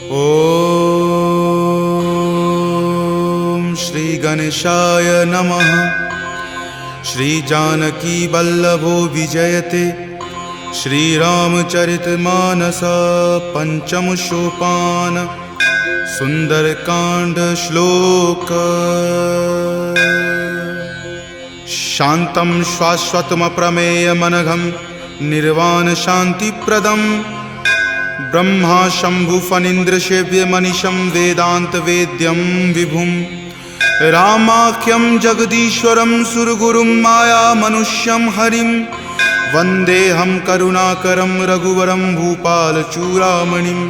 ओम श्री गणेशाय नमः। श्री जानकी वल्लभो विजयते। श्री रामचरितमानस पंचम सोपान सुंदरकांड श्लोक। शांतं शाश्वतम प्रमेयमनघं निर्वाण शांतिप्रदं ब्रह्मा शंभु फणीन्द्र सेव्य मनीषं वेदांत वेद्यं विभुं रामाख्यं जगदीश्वरं सुरगुरुं माया मनुष्यं हरिं वन्देऽहं करुणाकरं रघुवरं भूपालचूडामणिं।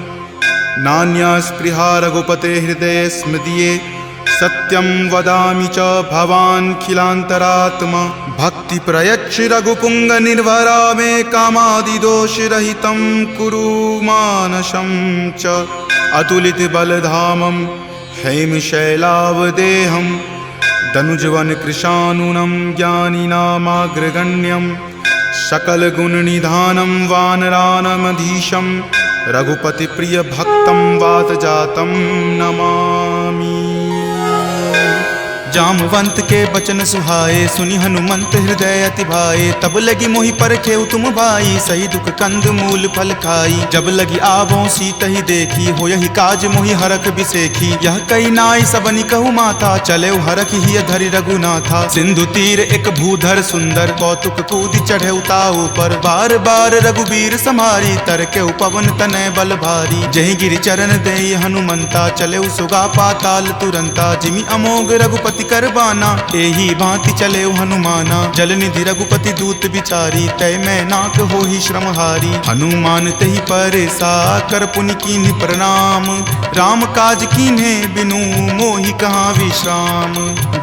नान्या स्पृहा रघुपते हृदये स्मदीये सत्यं वदामि च भवान् खिलान्तरात्मा। भक्ति प्रयच्छ रघुपुंग निर्भरा मे कामादिदोषरहितं कुरु मानसं च। अतुलित बलधामं हेमशैलावदेहं दनुजवन कृशानुनं ज्ञानिनामाग्रगण्यं सकलगुणनिधानं वानरानमधीशं रघुपतिप्रियभक्तं वातजातं नमामि। जामवंत के बचन सुहाए सुनि हनुमंत हृदय अति भाए। तब लगी मोहि परखेउ तुम भाई सही दुख कंद मूल फल खाई। जब लगी आवों सीत ही देखी हो यही काज मोहि हरख बिसेखी। यह कई नाई सबनि कहु माथा चले हरख ही धरि रघुनाथा। सिंधु तीर एक भूधर सुंदर कौतुक कूदि चढ़े ताऊ पर। बार बार रघुबीर समारी तर के पवन तनय बल भारी। जहि गिरि चरण देई हनुमंता चले सुगा पाताल तुरंता। जिमि अमोघ रघुपति करबाना एही भांति चले हनुमाना। जलनिधि रघुपति दूत बिचारी तय मैं नाक हो ही श्रमहारी। हनुमान तहि परेसा कर पुनि कीन्ह प्रणाम। राम काज कीन्हे बिनु मोहि कहाँ विश्राम।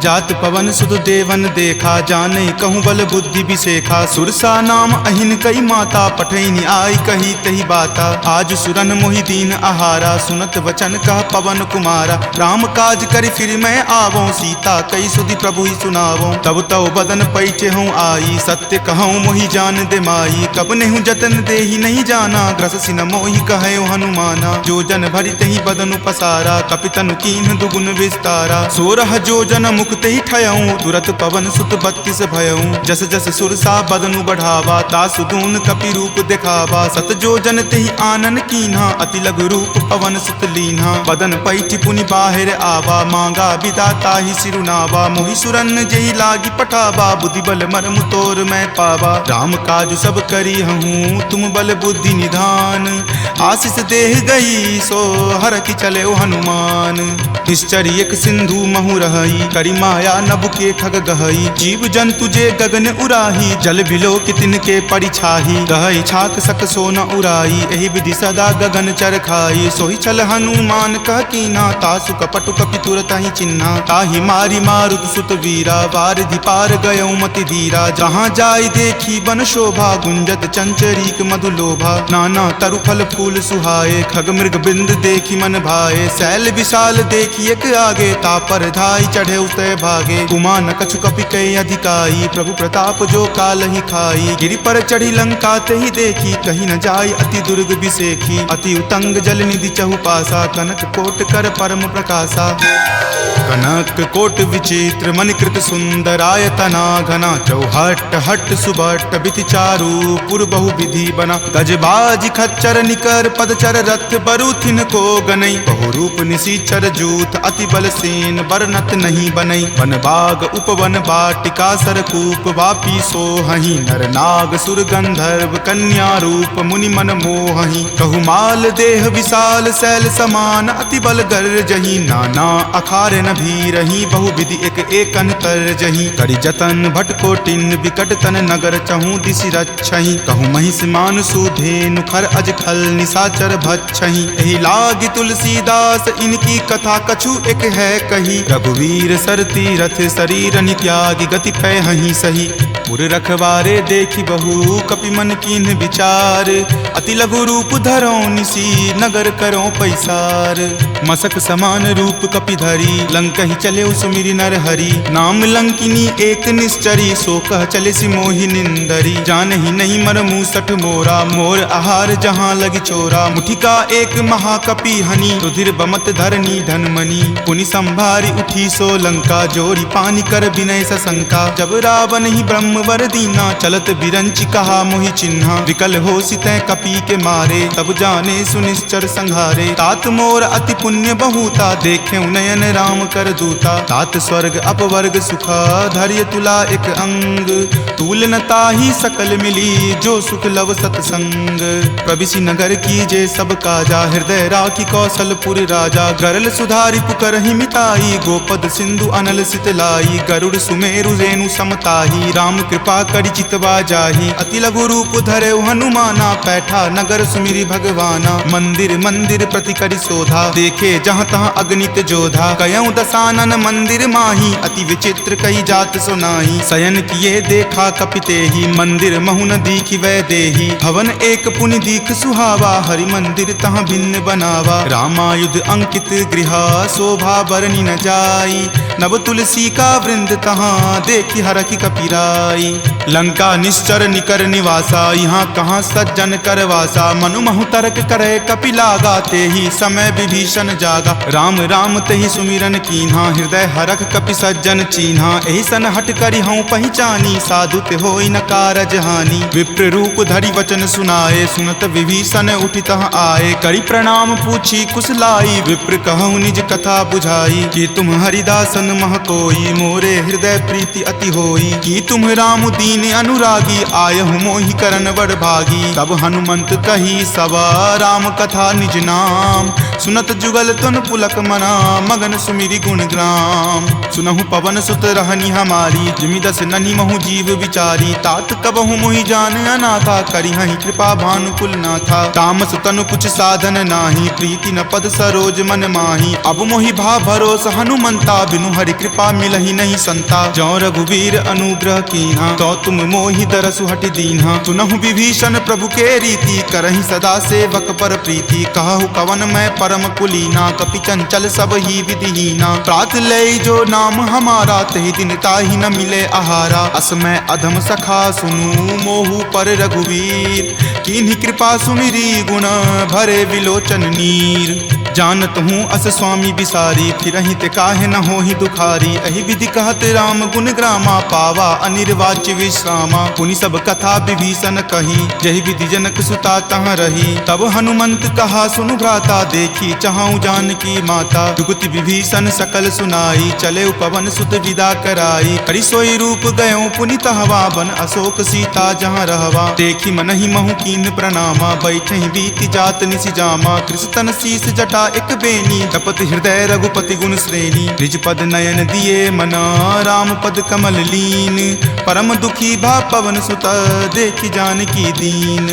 जात पवन सुत देवन देखा जाने कहूँ बल बुद्धि बिसेखा। सुरसा नाम अहिन कई माता पठैनी आई कही तही बाता। आज सुरन मोहि दीन आहारा सुनत वचन कह पवन कुमारा। राम काज करि फिर मैं आवों सीता कई सुधि प्रभु ही सुनावो। तब तव बदन पैठे हूँ आई सत्य कहूँ मोहि जान दे माई। कब नेहु जतन दे ही नहीं जाना ग्रस सिन मोहि कहे हनुमाना। जो जन भरि तहि बदन पसारा कपितनु कीन्ह दुगुन विस्तारा। 16 जो जन मुक्त ही ठयऊँ तुरत पवन सुत 32 भयऊँ। जस जस सुरसा बदनु बढ़ावा तासु दून कपि रूप दिखावा। सत जो जन तेहि आनन कीन्हा अति लघु रूप पवन सुत लीन्हा। बदन पैठि पुनि बाहिर आवा मांगा विदाता ही सिरुनावा। मोहि सुरन जेहि लागी पठावा बुद्धि बल मर्म तोर मैं पावा। राम काज सब करी हूँ तुम बल बुद्धि निधान। आशीष देह गई सो हर की चले हनुमान। निश्चर एक सिंधु महु रही करी माया नभ के खग गहई। जीव जंतु जे गगन उराही जल बिलो कि तिनके परिछाही। गहई छाक सक सो न उराई एहि विधि सदा गगन चर खाई। सोहि छल हनुमान कह कीन्हा तासु कपटु कपि तुरत ही चिन्हा। ताहि मारी मारुत सुत वीरा वारिधि पार गयौ मति धीरा। जहाँ जाय देखी बन शोभा गुंजत चंचरीक मधु लोभा। नाना तरु फल फूल सुहाए खग मृग बिंद देखी मन भाए। शैल विशाल देखी एक आगे तापर धाई चढ़े उतय भागे। कुमान कछु कपि कई अधिकाई प्रभु प्रताप जो काल ही खाई। गिरि पर चढ़ी लंका तेहि देखी कहीं न जाय अति दुर्ग बिसेखी। अति उतंग जल निधि चहुपासा कनक कोट कर परम प्रकाशा। कनक कोट विचित्र मणिकृत सुंदरायतना घना। चौहट हट सुबट बिति चारु पुर बहु विधि बना। गजबाज खच्चर निकर पदचर रथ बरुथिन को गनई। बहुरूप निशिचर जूथ अति बल सेन बरनत नहीं बनई। वन बाग उपवन बाटिका सरकूप वापी सोहहि। नर नाग सुर गंधर्व कन्या रूप मुनि मन मोहहि। कहु माल देह विशाल शैल समान अति बल गर्जहि। नाना अखारे न भीरहि बहु विधि एक एकन तरजहि। करि जतन भट कोटिन विकट तन नगर चहु दिशि रक्षहि। कहु महिष मान सुधेनु खर अज खल निशाचर भक्षहि। एहि लागी तुलसीदास इनकी कथा कछु एक है कही। रघुवीर सर तीरथ शरीर नित्यागी गति पै हहि सही। पुर रखवारे देखी बहु कपि मन कीन्ह विचार, अति लघु रूप धरो निसी नगर करो पैसार। मसक समान रूप कपि धरी लंकहि चले सुमिरि नर हरि, नाम लंकिनी एक निश्चरी सो कह चले सि मोहि निंदरी। जानहि नहीं मर मूसठ मोरा मोर आहार जहाँ लगी चोरा, मुठिका एक महाकपि हनि रुधिर बमत धरनी धनमणि। पुनि संभारी उठी सो लंका जोरी पानी कर विनय सशंका, जब रावण ही ब्रह्मवर दीना चलत बिरंचि कहा मोहि चिन्हा। विकल हो सितै कपि के मारे तब जाने सुनिश्चर संहारे, तात मोर अति पुण्य बहुता देखे नयन राम कर दूता। तात स्वर्ग अपवर्ग सुखा धैर्य तुला एक अंग, तूल न ताहि सकल मिली जो सुख लव सतसंग। प्रविशि नगर की जे सब काजा हृदय राखी कौशलपुर राजा, गरल सुधारि पुकरहि मिताई गोपद सिंधु अनल सितलाई। गरुड़ सुमेरु रेणु समताही राम कृपा करि चितवा जाही, अति लघु रूप धरे हनुमाना पैठा नगर सुमिरि भगवाना। मंदिर मंदिर प्रति करि शोधा देखे जहाँ तहाँ अगणित जोधा, कयऊँ दसानन मंदिर माही अति विचित्र कई जात सुनाई। शयन किए देखा कपितेहि मंदिर महुन दीखि वै देही, भवन एक पुनि दीख सुहावा हरि मंदिर तहाँ भिन्न बनावा। रामायुध अंकित गृहा शोभा बरनी न जाई, नव तुलसी का वृंद तहाँ देखी हरखि कपिराई। लंका निश्चर निकर निवासा यहाँ कहाँ सज्जन करवासा, मनु महु तर्क करे कपि लागा तेहि समय विभीषण जागा। राम राम तेहि सुमिरन कीन्हा हृदय हरख कपि सज्जन चीन्हा, एहि सन हट करि हऊँ पहचानी साधु ते होई न कारज हानि। विप्र रूप धरि वचन सुनाए सुनत विभीषण उठि तहाँ आए, करि प्रणाम पूछी कुशलाई विप्र कहूँ निज कथा बुझाई। कि तुम हरिदासन मह कोई मोरे हृदय प्रीति अति होई, कि तुम राम दीन अनुरागी आयहु मोहि करन बड़ भागी। तब हनुमंत कही सवा राम कथा निज नाम, सुनत जुगल तुन पुलक मना मगन सुमिरि गुण ग्राम। सुनहु पवन सुत रहनी हमारी जिमि दस ननि महु जीव विचारी, तात कबहु मोहि जान अनाथा करिहहि कृपा भानुकुल नाथा। तामस तनु कुछ साधन नाही प्रीति न पद सरोज मन माही, अब मोहि भा भरोस हनुमंता बिनु हरि कृपा मिलहि नहीं संता। जौ रघुवीर अनुग्रह कीन्हा तो तुम मोहि दरसु हटि दीन्हा, सुनहु विभीषण प्रभु के रीति करहि सदा सेवक पर प्रीति। कहु कवन मैं परम कुलीना कपि चंचल सब ही विधिहीना, प्रात लय जो नाम हमारा तहि दिन ताहि न मिले आहारा। अस मैं अधम सखा सुनु मोहु पर रघुवीर, कीन्ही कृपा सुमिरी गुण भरे विलोचन नीर। जानत हूँ अस स्वामी बिसारी फिरहि ते काहे न होहि दुखारी, एहि विधि कहत राम गुण ग्रामा पावा अनिर्वाच्य विश्रामा। पुनि सब कथा विभीषण कही जहि विधि जनक सुता तहाँ रही, तब हनुमंत कहा सुनु भ्राता देखी चाहूँ जानकी माता। जुगति विभीषण सकल सुनाई चले पवन सुत विदा कराई, हरि सोई रूप गयो पुनि तहवा बन अशोक सीता जहाँ रहवा। देखी मनहि महु कीन प्रणामा बैठे बीति जात निसि जामा, कृष्ण शीस जटा एक बेनी तपत हृदय रघुपति गुण श्रेणी। निज पद नयन दिए मना राम पद कमल लीन, परम दुखी भा पवन सुत देखी जानकी दीन।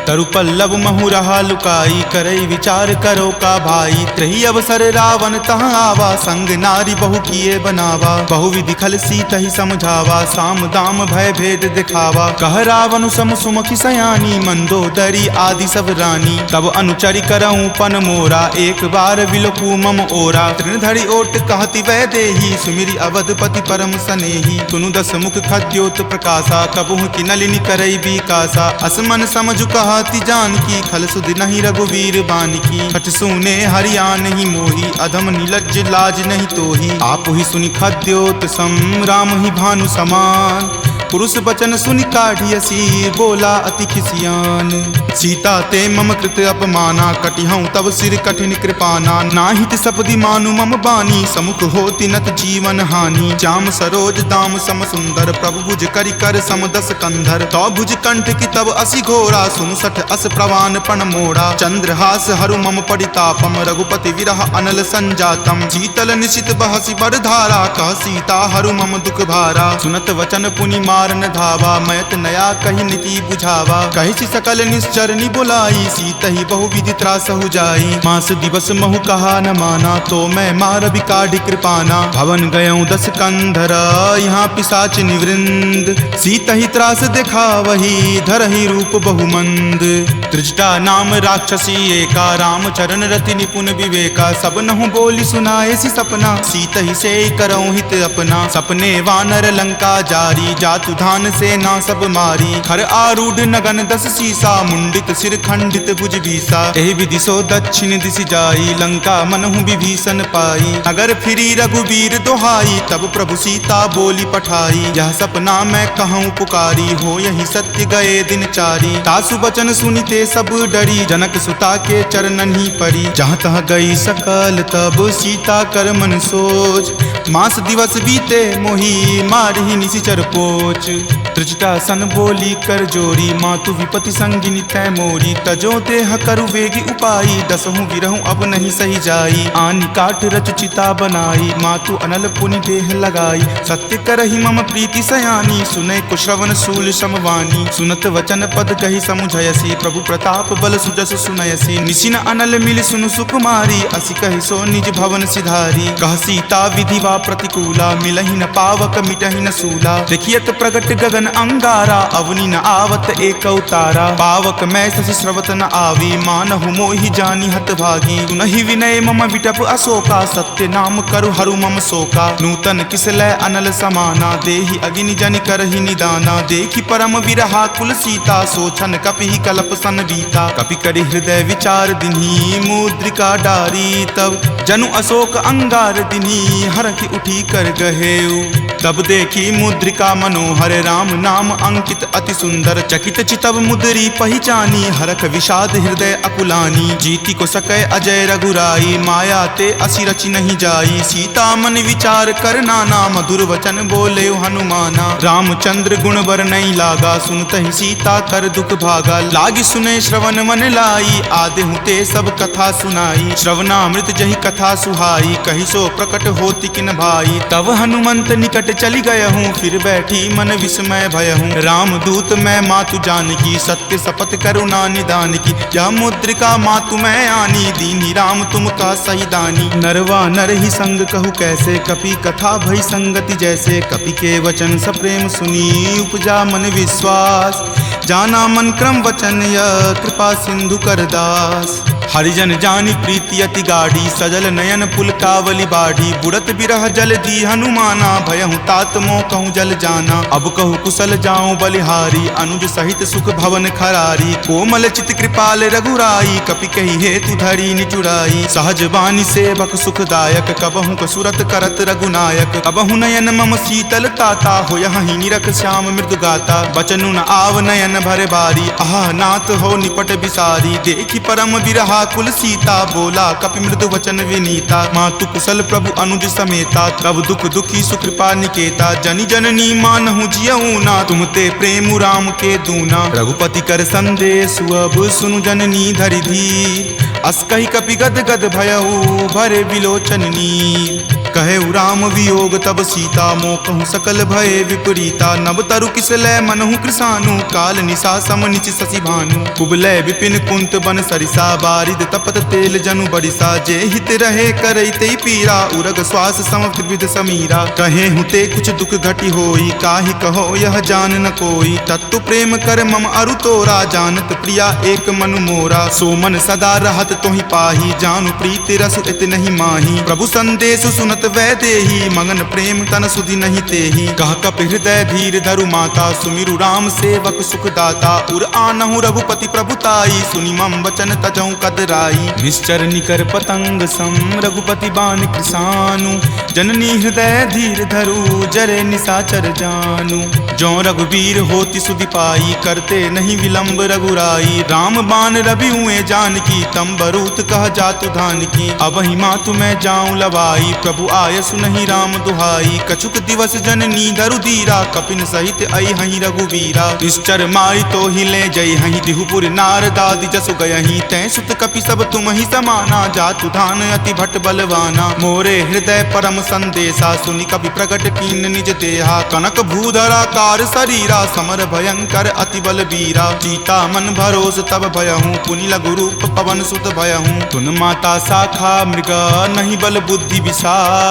तरु पल्लव महु रहा लुकाई करई विचार करो का भाई, त्रही अवसर रावण तहाँ आवा संग नारी बहु किए बनावा। बहु विधि खल सीत ही समझावा साम दाम भय भेद दिखावा। कह रावण सम सुमुखी सयानी मंदोदरी आदि सब रानी, तब अनुचरि करऊं पन मोरा एक बार विलोकू मम ओरा। तृणधरि ओट कहति वै देही सुमिरि अवधपति परम सनेही, सुनु दस मुख खद्योत प्रकाशा कबहुँ की नलिनी करई विकासा। असमन समझु कहति जानकी खल सुध नहीं रघुवीर बानकी, छठ सुने हरियाण ही मोही अधम नीलज्ज लाज नहीं तोही। आप ही सुनि खद्योत सम राम ही भानु समान, पुरुष बचन सुनि काढ़ियसी बोला अति खिसियान। सीता ते मम कृत अपमाना कटिहऊँ तब सिर कठिन कृपाना। नाहित सपदि मानु मम बानी समुख होति नत जीवन हानि। श्याम सरोज दाम सम सुंदर प्रभु भुज करि कर सम दस कंधर। तो भुज कंठ की तब असि घोरा सुनु सठ अस प्रवान पण मोड़ा। चंद्रहास हरु मम परितापम रघुपति विरह अनल संजातम। शीतल निशित बहसि बड़ धारा कह सीता हरु मम दुख भारा। सुनत वचन पुनि मार मारन धावा, मैत नया कही नीति बुझावा। कही सकल निश्चरनी बुलाई, सीतहि बहुविधि त्रास हो जाई। मास दिवस महु कहा न माना, तो मैं मार बिकाढ़ कृपाना। भवन गयऊँ 10 कंधरा, यहाँ पिशाच निवृंद। सीतहि त्रास देखा वही, धरहि रूप बहुमंद। त्रिजटा नाम राक्षसी एका, राम चरण रति निपुण विवेका। सब नहु बोली सुनाए सी सपना, सीतहि से करऊँ हित अपना। सपने वानर लंका जारी, जातु धान से ना सब मारी। खर आरूढ़ नगन 10 सीसा, मुंडित सिर खंडित भुज बीसा। एहि विधि सो दक्षिण दिश जाई, लंका मनहु विभीषण पाई। नगर फिरी रघुबीर दोहाई, तब प्रभु सीता बोली पठाई। यह सपना मैं कहूँ पुकारी, हो यही सत्य गए दिन चारी। तासु बचन सुनिते सब डरी, जनक सुता के चरणन ही परी। जहाँ तहाँ गई सकल तब सीता कर मन सोच। मास दिवस बीते मोही, मारही निशिचर पोच। त्रिजटा सन बोली कर जोरी, मातु विपति संगिनी तै मोरी। तजो देह करु वेगी उपाई, दसहु विरहु अब नहीं सही जाई। आनि काठ रच चिता बनाई, मातु अनल पुनि देह लगाई। सत्य करहि मम प्रीति सयानी, सुनै कुश्रवण शूल समवानी। सुनत वचन पद कहि समुझयसी, प्रभु प्रताप बल सुजस सुनयसी। निशिन अनल मिल सुनु सुकुमारी, असि कहि सो निज भवन सिधारी। कह सीता विधिवा प्रतिकूला, मिलहि न पावक मिटहि न सूला। देखियत प्रगट गगन अंगारा, अवनि न आवत एक तारा। पावक मैं शशि स्रवत न आवी, मानहु मोहि जानी हत भागी। सुनहि विनय मम विटप अशोका, सत्य नाम करु हरु मम शोका। नूतन किसलै अनल समाना, देहि अगिनि जनि करहि निदाना। देखि परम विरहा कुल सीता, सोचन कपि कलप सन बीता। कपि करि हृदय विचार दिन्ही, मुद्रिका डारी। तब जनु अशोक अंगार दिन्ही, हरखि उठी कर गहेऊ। तब देखी मुद्रिका मनोहर, राम नाम अंकित अति सुंदर। चकित चितव मुद्री पहचानी, हरख विषाद हृदय अकुलानी। जीति को सकै अजय रघुराई, माया ते असि रचि नहीं जाई। सीता मन विचार कर नाना, मधुर वचन बोले हनुमाना। रामचंद्र गुण बर नहीं लागा, सुनतहि सीता कर दुख भागा। लागी सुने श्रवण मन लाई, आदेहु ते सब कथा सुनाई। श्रवणामृत जहि कथा सुहाई, कहि सो प्रकट होति किन भाई। तब हनुमंत निकट चली गयहूँ, फिर बैठी मन विस्मय भयहूँ। राम दूत मैं मातु जानकी, सत्य शपथ करुणा निदान की। यह मुद्रिका मातु मैं आनी, दीनी राम तुम का सही दानी। नरवा नर ही संग कहु कैसे, कपि कथा भई संगति जैसे। कपि के वचन सप्रेम सुनी, उपजा मन विश्वास। जाना मन क्रम वचन यह, कृपा सिंधु कर दास। हरिजन जानी प्रीति अति गाढ़ी, सजल नयन पुलकावली बाढ़ी। बुड़त बिरह जल दी हनुमाना, भयहु तात मोह कहूँ जल जाना। अब कहु कुशल जाऊँ बलिहारी, अनुज सहित सुख भवन खरारी। कोमल चित कृपाल रघुराई, कपि कही हेतु धरी निचुराई। सहज बानी सेवक सुखदायक, कबहु कसुरत करत रघुनायक। कबहु नयन मम शीतल ताता, हो यहीं निरख श्याम मृदु गाता। बचनु न आव नयन भर बारी, आह नाथ हो निपट बिसारी। देखी परम विरहा कुल सीता, बोला कपि मृदु वचन विनीता। मातु कुशल प्रभु अनुज समेता, तब दुख दुखी सुकृपा निकेता। जनि जननी मानहु जियऊ ना, तुम ते प्रेम राम के दूना। रघुपति कर संदेश अब सुनु जननी धरि धीर। अस कहि कपि गद गद भयऊ, भरे विलोचन नीर। कहे राम वियोग तब सीता, मोह कहूँ सकल भय विपरीता। नव तरु किसलै मनहु कृसानु, काल निशा सम निच शशि भानु। कुबलै विपिन कुंत बन सरिसा, बारिद तपत तेल जनु बरिसा। जे हित रहे करैते पीरा, उरग श्वास सम त्रिविध समीरा। कहे हुते कुछ दुख घटी होई, काहि कहो यह जान न कोई। तत्तु प्रेम कर मम अरु तोरा, जानत प्रिया एक मनु मोरा। सो मन सदा रहत तोहि पाही, जानु प्रीति रसु इत नहीं माही। प्रभु संदेश सुनत वै देही, मगन प्रेम तन सुधि नहीं तेही। कह कप हृदय धीर धरु माता, सुमिरु राम सेवक सुख दाता। उर आनहु रघुपति प्रभुताई, सुनि मम वचन तजहु कदराई। निश्चर निकर पतंग सम, रघुपति बाण कृसानु। जननी हृदय धीर धरु, जरे निशाचर जानु। जो रघुवीर होति सुधि पाई, करते नहीं विलंब रघुराई। राम बाण रवि हुए जानकी, तम बरूत कह जातु धान की। अब ही मातु मैं जाऊं लवाई, प्रभु आय सुनहि राम दुहाई। कछुक दिवस जननी धरु धीरा, कपिन सहित आई हहीं रघुवीरा। निश्चर मारी तो ही ले जई हहीं, दिहुपुर नारदादि जसु गयहीं। तै सुत कपि सब तुम ही समाना, जातु धान अति भट बलवाना। मोरे हृदय परम संदेशा, सुनि कपि प्रकट कीन निज देहा। कनक भूधराकार शरीरा, समर भयंकर अति बलबीरा। सीता मन भरोस तब भयहूँ, पुनि लघु रूप पवन सुत भयहूँ। तुन माता शाखा मृग, नहीं बल बुद्धि विशाल।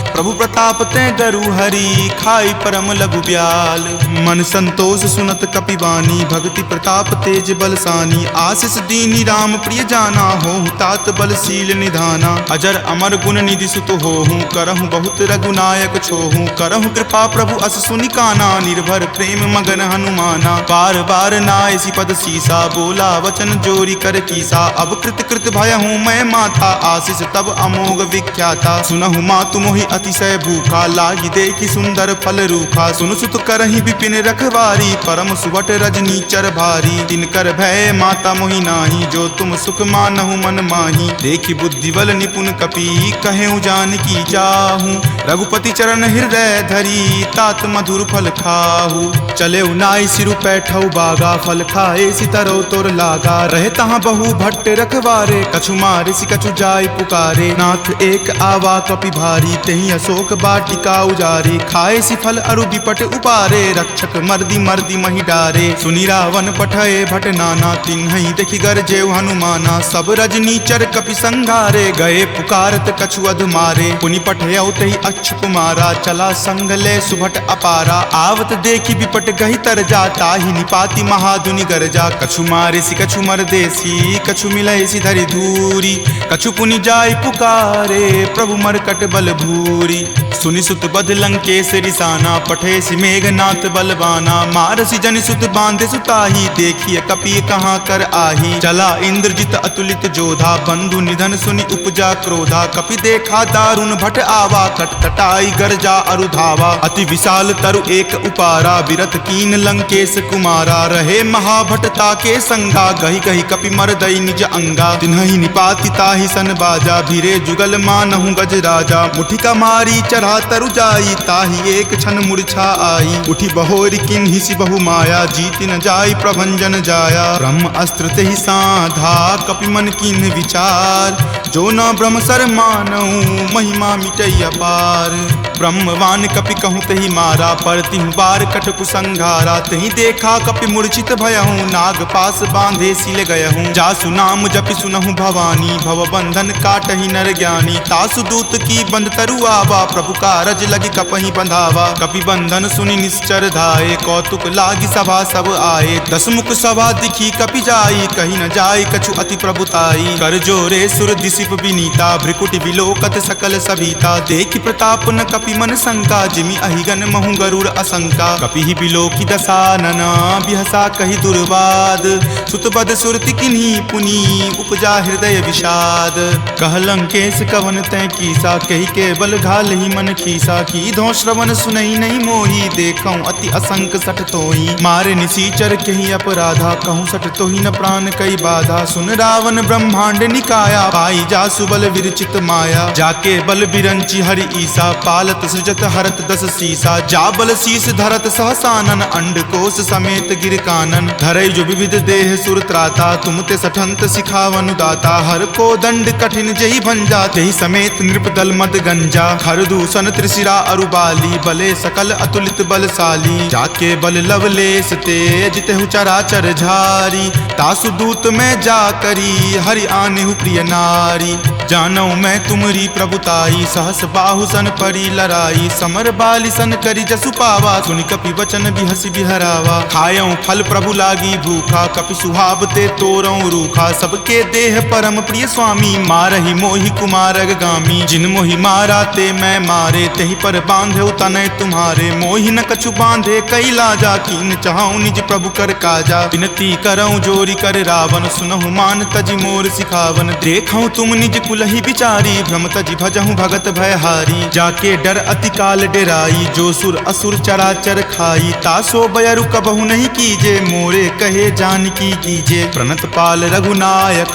प्रभु प्रताप ते डरु हरि, खाई परम लघु ब्याल। मन संतोष सुनत कपिवानी, भक्ति प्रताप तेज बलसानी। आशीष दीनी राम प्रिय जाना, होहु तात बलशील निधाना। अजर अमर गुण निधि सुत होहूँ, करहु बहुत रघुनायक छोहूँ। करहु कृपा प्रभु अस सुनि काना, निर्भर प्रेम मगन हनुमाना। बार बार नायसी पद सीसा, बोला वचन जोरी कर कीसा। अब कृत कृत भयहूँ मैं माता, आशीष तब अमोघ विख्याता। सुनहु मातु मोहि अतिशय भूखा, लागी देखी सुंदर फल रूखा। सुन सुत करहि विपिन रखवारी, परम सुवट रजनी चर भारी। तिनकर भय माता मोहि नाही, जो तुम सुख मानहु मन माही। देखी बुद्धि बल निपुण कपि, कहेउ जानकी चाहूँ। रघुपति चरण हृदय धरी, तात मधुर फल खाहू। चले नाई सिरु पैठौ बागा, फल खाए सितरो तोर लागा। रहे तहाँ बहु भट्ट रखवारे, कछु मारे सि कछु जाय पुकारे। नाथ एक आवा कपि भारी, तेहि अशोक वाटिका उजारे। खाए सि फल अरु विपट उपारे, रक्षक मर्दी मर्दी महि डारे। सुनि रावण पठय भट नाना, तिन्हि देखि गरजेउ हनुमाना। सब रजनी चर कपि संघारे, गए पुकारत कछु अधु मारे। पुनि पठयउ तेहि अच्युत कुमारा, चला संग ले सुभट अपारा। आवत देखि विपट गहि तर जा, ताहि निपाति महाधुनि गरजा। कछु मारे सि कछु मरदेसी, कछु मिलय सि धरि धूरी। कछु पुनि जाय पुकारे, प्रभु मरकट बल भूरी। सुनि सुत बध लंकेश रिसाना, पठे सि मेघनाथ बलवाना। मारसि जनि सुत बांधे सुताही, देखिए कपि कहाँ कर आही। चला इंद्रजित अतुलित जोधा, बंधु निधन सुनि उपजा क्रोधा। कपि देखा दारुण भट आवा, कटकटाई गरजा अरु धावा। अति विशाल तरु एक उपारा, विरत कीन लंकेश कुमारा। रहे महाभटता के संगा, गहि गहि कपि मरदई निज अंगा। तिन्हि निपाति ताहि सन बाजा, भीरे जुगल मानहु गज राजा। मुठिका मारी चढ़ा तरु जाई, ताहि एक क्षण मूर्छा आई। उठी बहोरी किन्हि सि बहु माया, जीति न जाई प्रभंजन जाया। ब्रह्म अस्त्र तेहि साधा, कपि मन कीन्ह विचार। जो न ब्रह्म सर मानहु, महिमा मिटई अपार। ब्रह्मवान कपि कहूँ तेहि मारा, परतिहु बार कटकु संघारा। तेहि देखा कपि मूर्छित भयहूँ, नाग पास बांधे सिल गयहूँ। जासु नाम जपि सुनहु भवानी, भव बंधन काटहि नर ज्ञानी। तासु दूत की बंध तरु आवा, प्रभु कारज लगी कपहि बंधावा। कपि बंधन सुनि निश्चर धाये, कौतुक लागी सभा सब आए। दस मुख सभा दिखी कपि जाई, कही न जाय कछु अति प्रभुताई। कर जोरे सुर दिसिप विनीता, भ्रिकुटि विलोकत सकल सभीता। देखि प्रताप न कपि मन शंका, जिमि अहिगन महु गरुड़ असंका। कपि ही बिलोकी दसानन, बिहसा कहि दुर्वाद। सुतबद सुरति किन्ही पुनि, उपजा हृदय विषाद। कह लंकेश कवन तै कीसा, कहि के बल घाल ही मन खीसा। की धो श्रवण सुनई नहीं मोही, देखऊं अति असंक सठ तोही। मारे निसीचर कहि अपराधा, कहूँ सठ तोही न प्राण कई बाधा। सुन रावण ब्रह्मांड निकाया, पाई जासु बल विरचित माया। जाके बल बिरंची हरि ईसा, पालत सृजत हरत दस सीसा। जा बल शीस धरत सहसानन, अंडकोश समेत गिर कानन। धरई जो विविध देह सुर त्राता, तुम ते सठंत सिखावनु दाता। हर को दंड कठिन जही भंजा, तेहि समेत नृपदल मद गंजा। खर दूषण त्रिशिरा अरुबाली, बले सकल अतुलित बलशाली। जाके बल लवलेश तेज, तेहु चराचर झारी। तासु दूत में जा करी, हरि आनेहु प्रिय नारी। जानौ मैं तुमरी प्रभुताई, सहस बाहु सन परी लराई। समर बाली सन करी जसु पावा, सुनि कपि वचन बिहसि बिहरावा। खायऊं फल प्रभु लागी भूखा, कपि सुहावते तोरऊं रूखा। सबके देह परम प्रिय स्वामी, मारहि मोहि कुमारग गामी। जिन मोहि मारा ते मैं मारे, तेहि पर बांधे तनय तुम्हारे। मोहि न कछु बांधे कई लाजा, कीन चाहूं निज प्रभु कर काजा। विनती करऊं जोरी कर रावण, सुनहु मान तजि मोर सिखावन। देखऊं तुम निज कुलहि बिचारी, भ्रम तजि भजहूं भगत भयहारी। जाके डर अति काल डेराई, जो सुर असुर चराचर खाई। तासो बयरु कबहु नहीं कीजे, मोरे कहे जानकी कीजे। प्रणत पाल रघुनायक,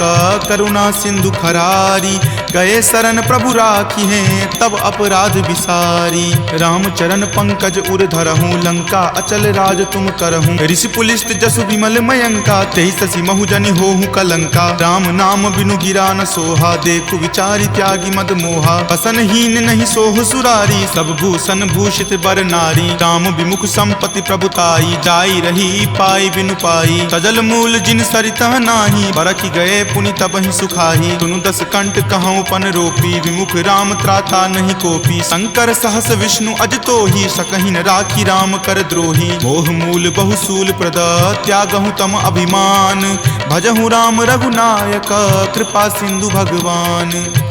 करुणा सिंधु खरारी। गए शरण प्रभु राखी हैं तब अपराध विसारी। राम चरण पंकज उर धरहूँ लंका अचल राज तुम करहूँ। ऋषि पुलिस्त जसु विमल मयंका तेहि शशि महुजनि होहु कलंका। राम नाम बिनु गिरा न सोहा देखु विचारी त्यागी मद मोहा। बसनहीन नहीं सोह सुरारी सब भूषण भूषित बर नारी। राम विमुख संपत्ति प्रभुताई जाई रही पाई बिनु पाई। सजल मूल जिन सरितह नाही बरखि गए पुनि तबहि सुखाही। सुनु दस कंठ कहूँ पन रोपी विमुख राम त्राता नहीं कोपी। शंकर सहस विष्णु अज तोहि सकहि न राखी राम कर द्रोही। मोह मूल बहुसूल प्रद त्यागहु तम अभिमान। भजहु राम रघुनायक कृपा सिंधु भगवान।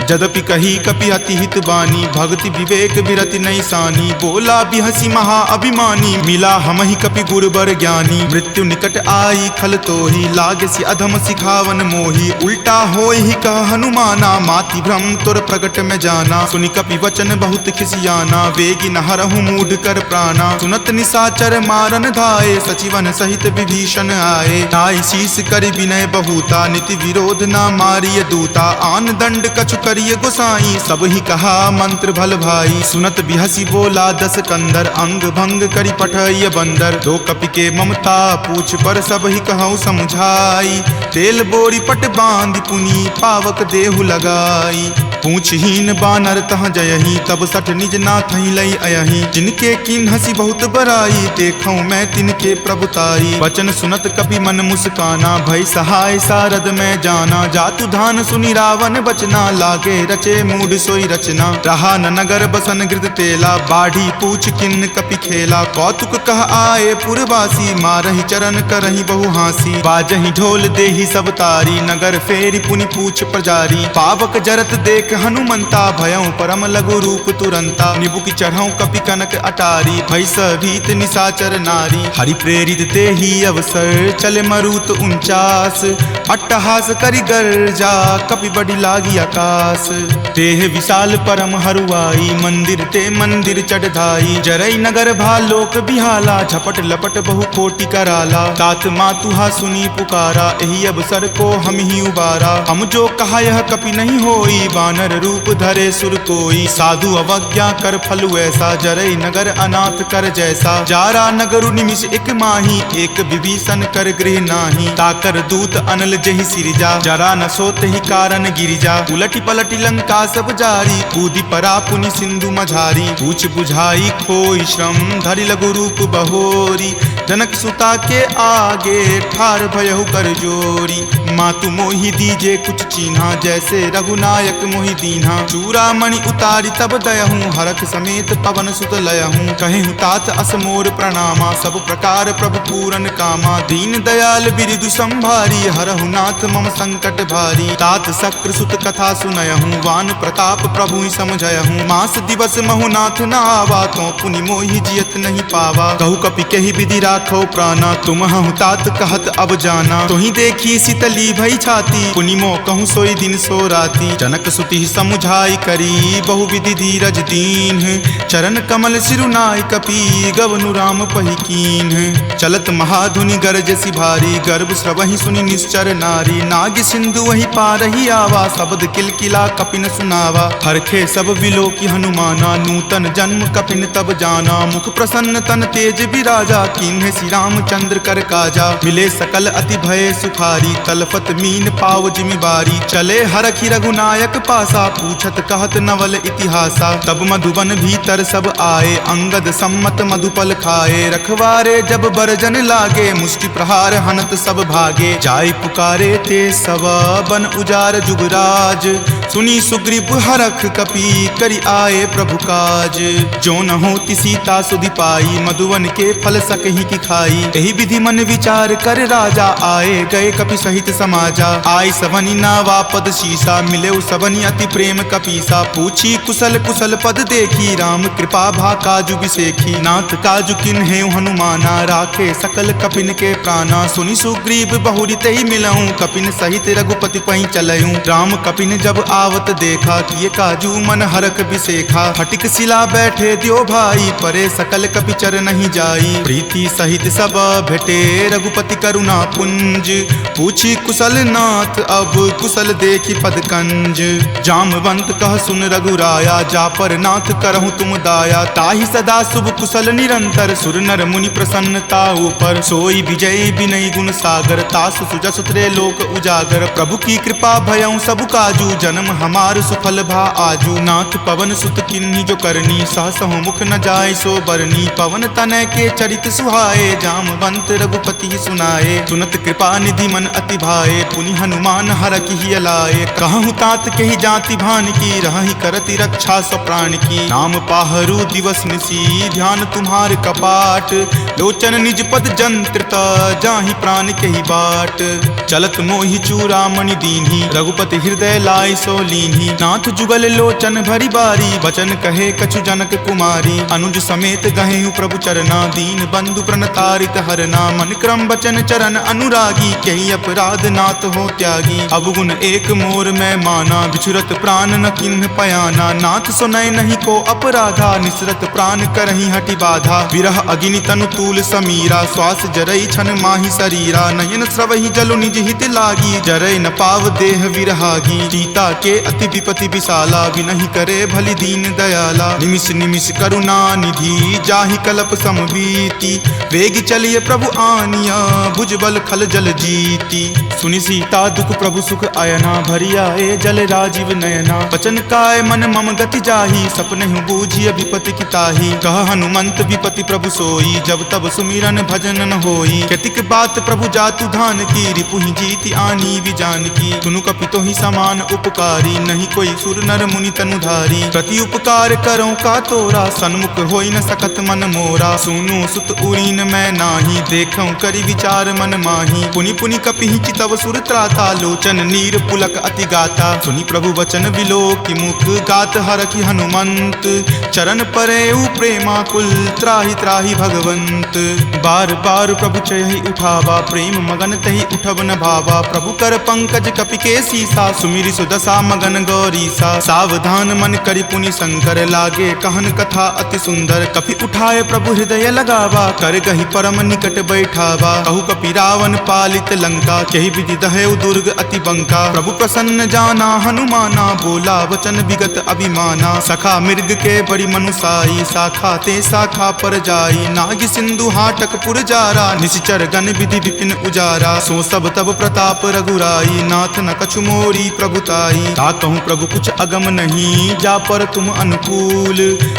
जदपि कही कपि अति हित बानी भक्ति विवेक विरति नहीं सानी। बोला बिहसी महा अभिमानी मिला हमहि कपि गुरबर ज्ञानी। मृत्यु निकट आई खल तोहि लागसी अधम सिखावन मोही। उल्टा होय ही कह हनुमाना माति भ्रम तुर प्रगट में जाना। सुनि कपि वचन बहुत खिसियाना वेगी न हरहु मूढ़ कर प्राणा। सुनत निशाचर मारन धाये सचिवन सहित विभीषण आए। नाई शीस कर विनय बहुता नीति विरोध न मारिय दूता। आन दंड कछु करिय गोसाई सब ही कहा मंत्र भल भाई। सुनत बिहसी बोला दस कंदर अंग भंग करि पठय बंदर। दो कपि के ममता पूछ पर सब ही कहूँ समझाई। तेल बोरी पट बांध पुनी पावक देहु लगाई। पूछहीन बानर तह जयही तब सठ निज नाथ लई अयही। जिनके किन हसी बहुत बराई देखूं मैं तिनके प्रभुताई। वचन सुनत कपि मन मुस्काना भय सहाय सारद में जाना। जातु धान सुनि रावण बचना लागे रचे मूढ़ सोई रचना। रहा न नगर बसन गृद तेला बाढ़ी पूछ किन कपि खेला। कौतुक कह आए पुरवासी मारहि चरण करहि बहु हासी। बाजहि ढोल देहि सब तारी नगर फेरी पुनि पूछ प्रजारी। पावक जरत देख हनुमंता भयं परम लघु रूप तुरंता। निबुक चढ़ऊ कपि कनक अटारी भय भीत निशाचर नारी। हरि प्रेरित तेहि अवसर चले मरुत 49। अट्टहास करि गर्जा कपि बड़ी लागी आकाश। देह विशाल परम हरुआई मंदिर ते मंदिर चढ़ाई। जरई नगर भालोक बिहाला झपट लपट बहु कोटि कराला। तात मातुहा सुनी पुकारा एहि अवसर को हम ही उबारा। हम जो कहा यह कपि नहीं होई वानर रूप धरे सुर कोई। साधु अवज्ञा कर फलु ऐसा जरई नगर अनाथ कर जैसा। जारा नगरु निमिष एक माही एक विभीषण कर गृह नाही। ताकर दूत अनल जहि सिरिजा जरा न सोत ही कारण गिरिजा। उलटी पलटी लंका सब जारी कूदी परा पुनि सिंधु मझारी। पूछ बुझाई खोई श्रम धरि लघु रूप बहोरी। जनक सुता के आगे ठार भयहु कर जोरी। मातु मोहि दीजे कुछ चीन्हा जैसे रघुनायक मोहि दीन्हा। चूड़ामणि उतारी तब दयहूँ हरख समेत पवन सुत लयहूँ। कहेहु तात असमोर प्रणामा सब प्रकार प्रभु पूरन कामा। दीन दयाल बिरिदु संभारी हरहु नाथ मम संकट भारी। तात शक्र सुत कथा सुनयहूँ वान प्रताप प्रभु ही समझयहूँ। मास दिवस महु नाथ न आवा तो पुनि मोहि जियत नहीं पावा। कहु कपि कहि विधि राखो प्राणा तुम हूँ तात कहत अब जाना। तुहि देखी शीतली भई छाती पुनि मो कहूँ सोई दिन सो राती। जनक सुति समुझाई करी बहु विधि धीरज दीन। चरण कमल सिरुनाय कपि गवनु राम पहि कीन। चलत महाधुनि गरजसि भारी गर्भ स्रवहि सुनि निश्चर नारी। नाग सिंधु वही पारहि आवा शब्द किलकिला कपिन सुनावा। हरखे सब विलोकी हनुमाना नूतन जन्म कपिन तब जाना। मुख प्रसन्न तन तेज विराजा कीन्हे श्री रामचंद्र कर काजा। मिले सकल अति भय सुखारी तलफत मीन पाव जिमिबारी। चले हरखि रघुनायक पासा पूछत कहत नवल इतिहासा। तब मधुबन भीतर सब आए अंगद सम्मत मधुपल खाए। रखवारे जब बरजन लागे मुष्टि प्रहार हनत सब भागे। जाय पुकारे ते सब बन उजार जुगराज। सुनी सुग्रीव हरख कपि करि आए प्रभु काज। जो न होती सीता सुधि पाई मधुवन के फल सकहि की खाई। एहि विधि मन विचार कर राजा आए गए कपि सहित समाजा। आय सवनि नावा पद शीसा मिले सबनि अति प्रेम कपीसा। पूछी कुशल कुशल पद देखी राम कृपा भा काजु बिसेखी। नाथ काजु किन्हे हनुमाना राखे सकल कपिन के प्राणा। सुनि सुग्रीव बहुरी तेहि मिलऊं कपिन सहित रघुपति पहि चलऊं। राम कपिन जब आवत देखा किए काजू मन हरख बिसेखा। फटिक सिला बैठे दियो भाई परे सकल कपि चर नहीं जाई। प्रीति सहित सब भेटे रघुपति करुणा पुंज। पूछी कुशल नाथ अब कुशल देखी पद कंज। जामवंत कह सुन रघुराया जा पर नाथ करहु तुम दाया। ताहि सदा शुभ कुशल निरंतर सुर नर मुनि प्रसन्नता ऊपर। सोई विजय विनय गुण सागर तासु सुजस त्रैलोक उजागर। प्रभु की कृपा भयउ सब काजू जन्म हमार सुफल भा आजू। नाथ पवन सुत किन्ही जो करनी सहसहु मुख न जाय सो बरनी। पवन तनय के चरित सुहाए जामवंत रघुपति सुनाए। सुनत कृपा निधि मन अति भाए पुनि हनुमान हरखि हिय लाए। कहूँ तात के ही जाति भान की रहि करति रक्षा सो प्राण की। नाम पाहरू दिवस निसी ध्यान तुम्हार कपाट। लोचन निज पद जंत्रित जाहि प्राण के ही बाट। चलत मोहि चूड़ामणि दीन्ही रघुपति हृदय लाय सो लीन्ही। नाथ जुगल लोचन भरी बारी वचन कहे कछु जनक कुमारी। अनुज समेत गहेहु प्रभु चरना दीन बंधु प्रणतारित हरना। मन क्रम वचन चरण अनुरागी कही अपराध नाथ हो त्यागी। अवगुण एक मोर में माना बिछुरत प्राण न किन्ह पयाना। नाथ सुनय नहीं को अपराधा निसरत प्राण करही हटि बाधा। विरह अग्नि तनु तूल समीरा श्वास जरई छन माही शरीरा। नयन स्रवहि जलु निज हित लागी जरय न पाव देह विरहागी। सीता के अति विपति विशाला विनहि करे भली दीन दयाला। निमिष निमिष करुणा निधि जाहि कलप समबीति। वेग चलिए प्रभु आनिया भुजबल खल जल जीति। सुनि सीता दुख प्रभु सुख अयना भरी आए जल राजीव नयना। वचन काय मन मम गति जाहि सपनेहु बूझिय विपति की ताहि। कह हनुमंत विपति प्रभु सोई जब तब सुमिरन भजन न होई। केतिक बात प्रभु जातु धान की रिपुहि जीति आनी विजान की। सुनु कपितो ही समान उपकारी नहीं कोई सुर नर मुनि तनुधारी। प्रति उपकार करो का तोरा सन्मुख होई न सकत मन मोरा। सुनु सुत उरीन मैं नाही देखऊं करि विचार मन माही। पुनि पुनि कपिहि चितव सुर त्राता लोचन नीर पुलक अति गाता। सुनि प्रभु वचन विलोकि मुख गात हरखि हनुमंत। चरण परेउ प्रेमाकुल त्राहि त्राहि भगवंत। बार बार प्रभु चयहि उठावा प्रेम मगन तहि उठब न भावा। प्रभु कर पंकज कपि के सीसा सुमिरि सुदशा मगन गौरीसा। सावधान मन करि पुनि शंकर लागे कहन कथा अति सुंदर। कपि उठाए प्रभु हृदय लगावा कर गहि परम निकट बैठावा। कहु कपि रावण पालित लंका केहि विधि दहेउ दुर्ग अति बंका। प्रभु प्रसन्न जाना हनुमाना बोला वचन विगत अभिमाना। सखा मृग के बड़ी मनुसाई शाखा ते शाखा पर जाई। नाग सिंधु हाटक पुर जारा निशिचर गण विधि विपिन उजारा। सो सब तब प्रताप रघुराई नाथ न कछु मोरी प्रभुताई। ताकहु प्रभु कुछ अगम नहीं जा पर तुम अनुकूल।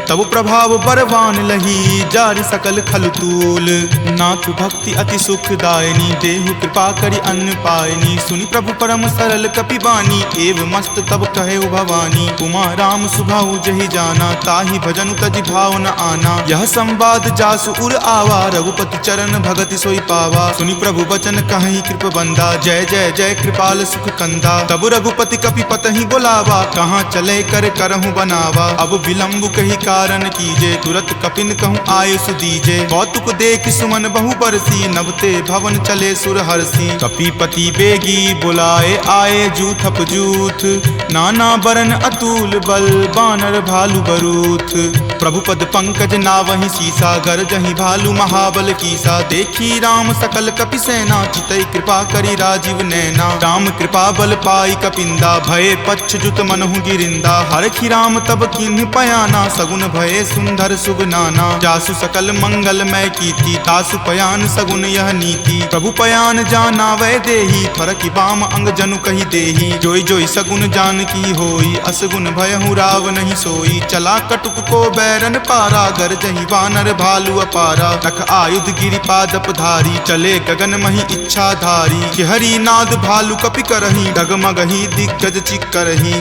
तब प्रभाव बरवान लही जारि सकल खल तूल। नाथ भक्ति अति सुखदायनी देहु कृपा करि अन्न पायनी। सुनि प्रभु परम सरल कपि बानी एव मस्त तब कहे भवानी। उमा राम सुभाऊ जहि जाना ताहि भजनु तजि भाव न आना। यह संवाद जासु उर आवा रघुपति चरण भगति सोई पावा। सुनि प्रभु वचन कहि कृप बंदा जय जय जय कृपाल सुख कंदा। तब रघुपति कपि पतहि बोलावा कहाँ चले कर करहु बनावा। अब विलंब कही कारण कीजे तुरत कपिन कहूँ आयुष दीजे। कौतुक देख सुमन बहु बरसी नभते भवन चले सुर हरसी। कपिपति बेगी बुलाए आए जूथप जूथ। नाना बरन अतुल बल बानर भालु बरूथ। प्रभु पद पंकज नावहि सीसा गरजहि भालु महाबल कीसा। देखी राम सकल कपि सेना चितई कृपा करि राजीव नैना। राम कृपा बल पाई कपिंदा भये पच्छ जुत मनहु गिरिंदा। हरखि राम तब किन्ह पयाना सगुन भये सुंदर सुगनाना। जासु सकल मंगलमय कीर्ति तासु पयान सगुन यह नीति। प्रभु पयान जाना वै देही फरकि बाम अंग जनु कहि देही। जोई जोई सगुन जान की होई असगुन भयहु राव नहीं सोई। चला कटुक को बैरन पारा गरजहि वानर भालु अपारा। रख आयुध गिरिपादप धारी चले गगन मही इच्छा धारी। हरि नाद भालु कपि करही डगमगहि दिग्गज चिक्करही।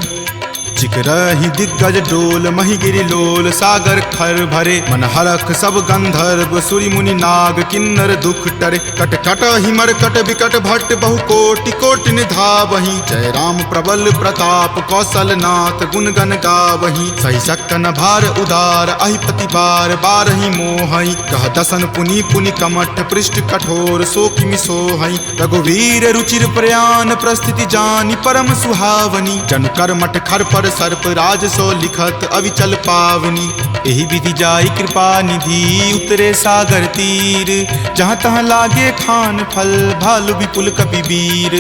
चिकरहि दिग्गज डोल मही गिरि लोल सागर खर भरे। मन हरख सब गंधर्व सुरि मुनि नाग किन्नर दुख टरे। कट कट हिमर कट विकट भट्ट बहु कोटि कोटि निधावहि। जय राम प्रबल प्रताप कौशल नाथ गुण गण गावहि। सही सकन भार उदार अहिपति बार बारहि मोहहि। कह दसन पुनि पुनि कमठ पृष्ठ कठोर सो किमि सोहहि। रघुवीर रुचिर प्रयाण प्रस्थिति जानि परम सुहावनी। जन कर मठ खर पर सर्प राज सो लिखत अविचल पावनी। एही विधि जाई कृपा निधि उतरे सागर तीर, जहाँ तहाँ लागे खान फल भालु विपुल कपि वीर।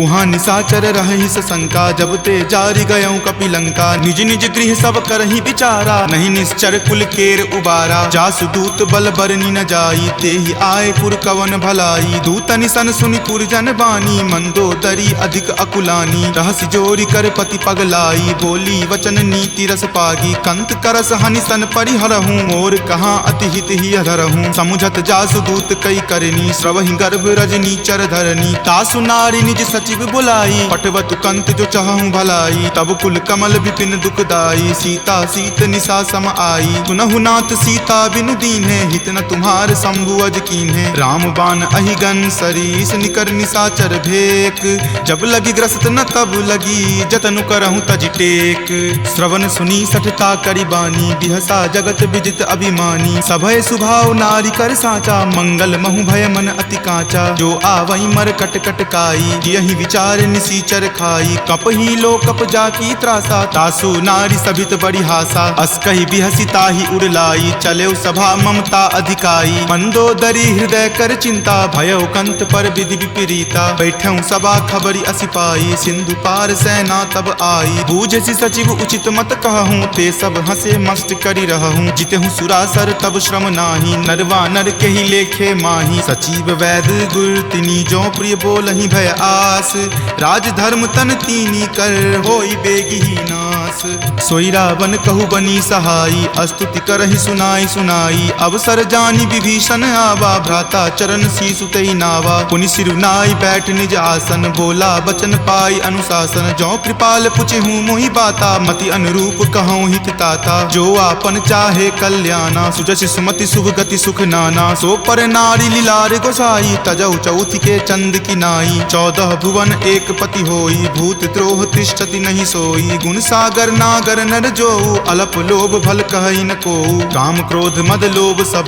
उहाँ निशाचर रही सशंका जब ते जारी गयऊँ कपिलंका। निज निज गृह सब करही विचारा नहीं निश्चर कुल केर उबारा। जासु दूत बल बरनी न जाई तेहि आए पुर कवन भलाई। दूत निसन सुनि पुरजन बानी मंदोदरी अधिक अकुलानी। रहसि जोरी कर पति पगलाई बोली वचन नीति रस पागी। कंत करस हनिसन परिहरहूँ मोर कहाँ अति हित ही अधरहूँ। समुझत जासु दूत कई करनी श्रवहि गर्भ रजनी चर धरनी। तासु नारी निज सचिव बुलाई पटवतु कंत जो चाहूं भलाई। तब कुल कमल विपिन दुखदाई सीता सीत निशा सम आई। सुनहु नाथ सीता बिनु दीन्हे हित न तुम्हार शंभु अज कीन्हे। राम बाण अहिगन सरीस निकर निशाचर भेक। जब लगी ग्रस्त न तब लगी जतनु करहूं तज टेक। श्रवण सुनी सठता करी बानी बिहसा जगत विजित अभिमानी। सभय सुभाव नारी कर साचा मंगल महु भय मन अति काचा। जो आवई मर कट कट काई यही विचार निसीचर खाई। कप ही लो कप जाकी त्रासा तासु नारी सभित बड़ी हासा। अस कही बिहसी ताही उड़लाई चले सभा ममता अधिकाई। मंदोदरी हृदय कर चिंता भयो कंत पर विधि विपरीता। बैठऊ सभा खबरी असिपाई सिंधु पार सेना तब आई। बूझसी सचिव उचित मत कहूँ ते सब हंसे मस्त करी रहूँ। जितेहूँ सुरासर तब श्रम नाही नरवा नर के ही लेखे माही। सचिव वैद गुर तिनी जो प्रिय बोलहि भय आस। राज धर्म तन तीनी कर होई बेगी ही नास। सोई रावण कहु बनी सहाई अस्तुति करहि सुनाई सुनाई। अवसर जानी विभीषण आवा भ्राता चरण शीसु तेहि नावा। पुनि सिरुनाई बैठ निज आसन बोला बचन पाई अनुशासन। जो कृपाल पुछहूँ मोहि बाता मति अनुरूप कहूँ हित ताता। जो आपन चाहे कल्याणा सुजस सुमति शुभ गति सुख नाना। सो पर नारी लीलार गोसाई तजौ चौथ के चंद की नाई। 14 भुवन एक पति होई भूत द्रोह तिष्ठति नहीं सोई। गुण सागर नागर नर जो अलप लोभ भल कहई न को। काम क्रोध मद लोभ सब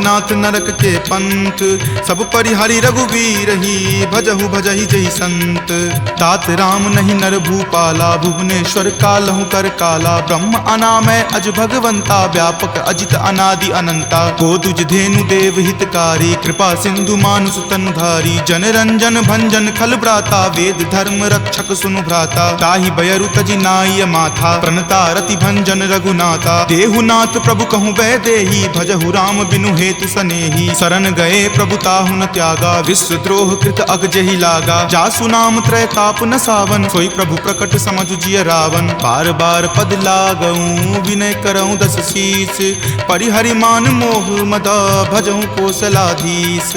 नाथ नरक के पंथ। सब परिहरि रघुवीर ही भजहु भजहि जहि संत। तात राम नहीं नर भूपाला भुवनेश्वर कालहु कर काला। ब्रह्म अनामय अज भगवंता व्यापक अजित अनादि अनंता। गोदुज धेनु देव हितकारी कृपा सिंधु मानुष तनुधारी। जन रंजन भंजन खल भ्राता वेद धर्म रक्षक सुनु भ्राता। ताहि बयरु तजि नाय माथा प्रणता रति भंजन रघुनाथा। देहुनाथ प्रभु कहूँ वै देही भजहु राम बिनु हेतु सनेही। शरण गए प्रभु ताहु न त्यागा विश्व द्रोह कृत अग जेहि लागा। जासु नाम त्रय ताप न सावन सोई प्रभु प्रकट समझु जिय रावण। बार बार पद लागऊं विनय करऊं दस शीस। परिहरि मान मोह मद भजहु कोसलाधीश।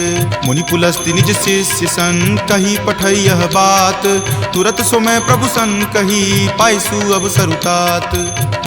मुनि पुलस्ति निज शिष्य सन कही पठई यह बात। तुरत सोमय प्रभु सन कही पाइसु अवसर उतात।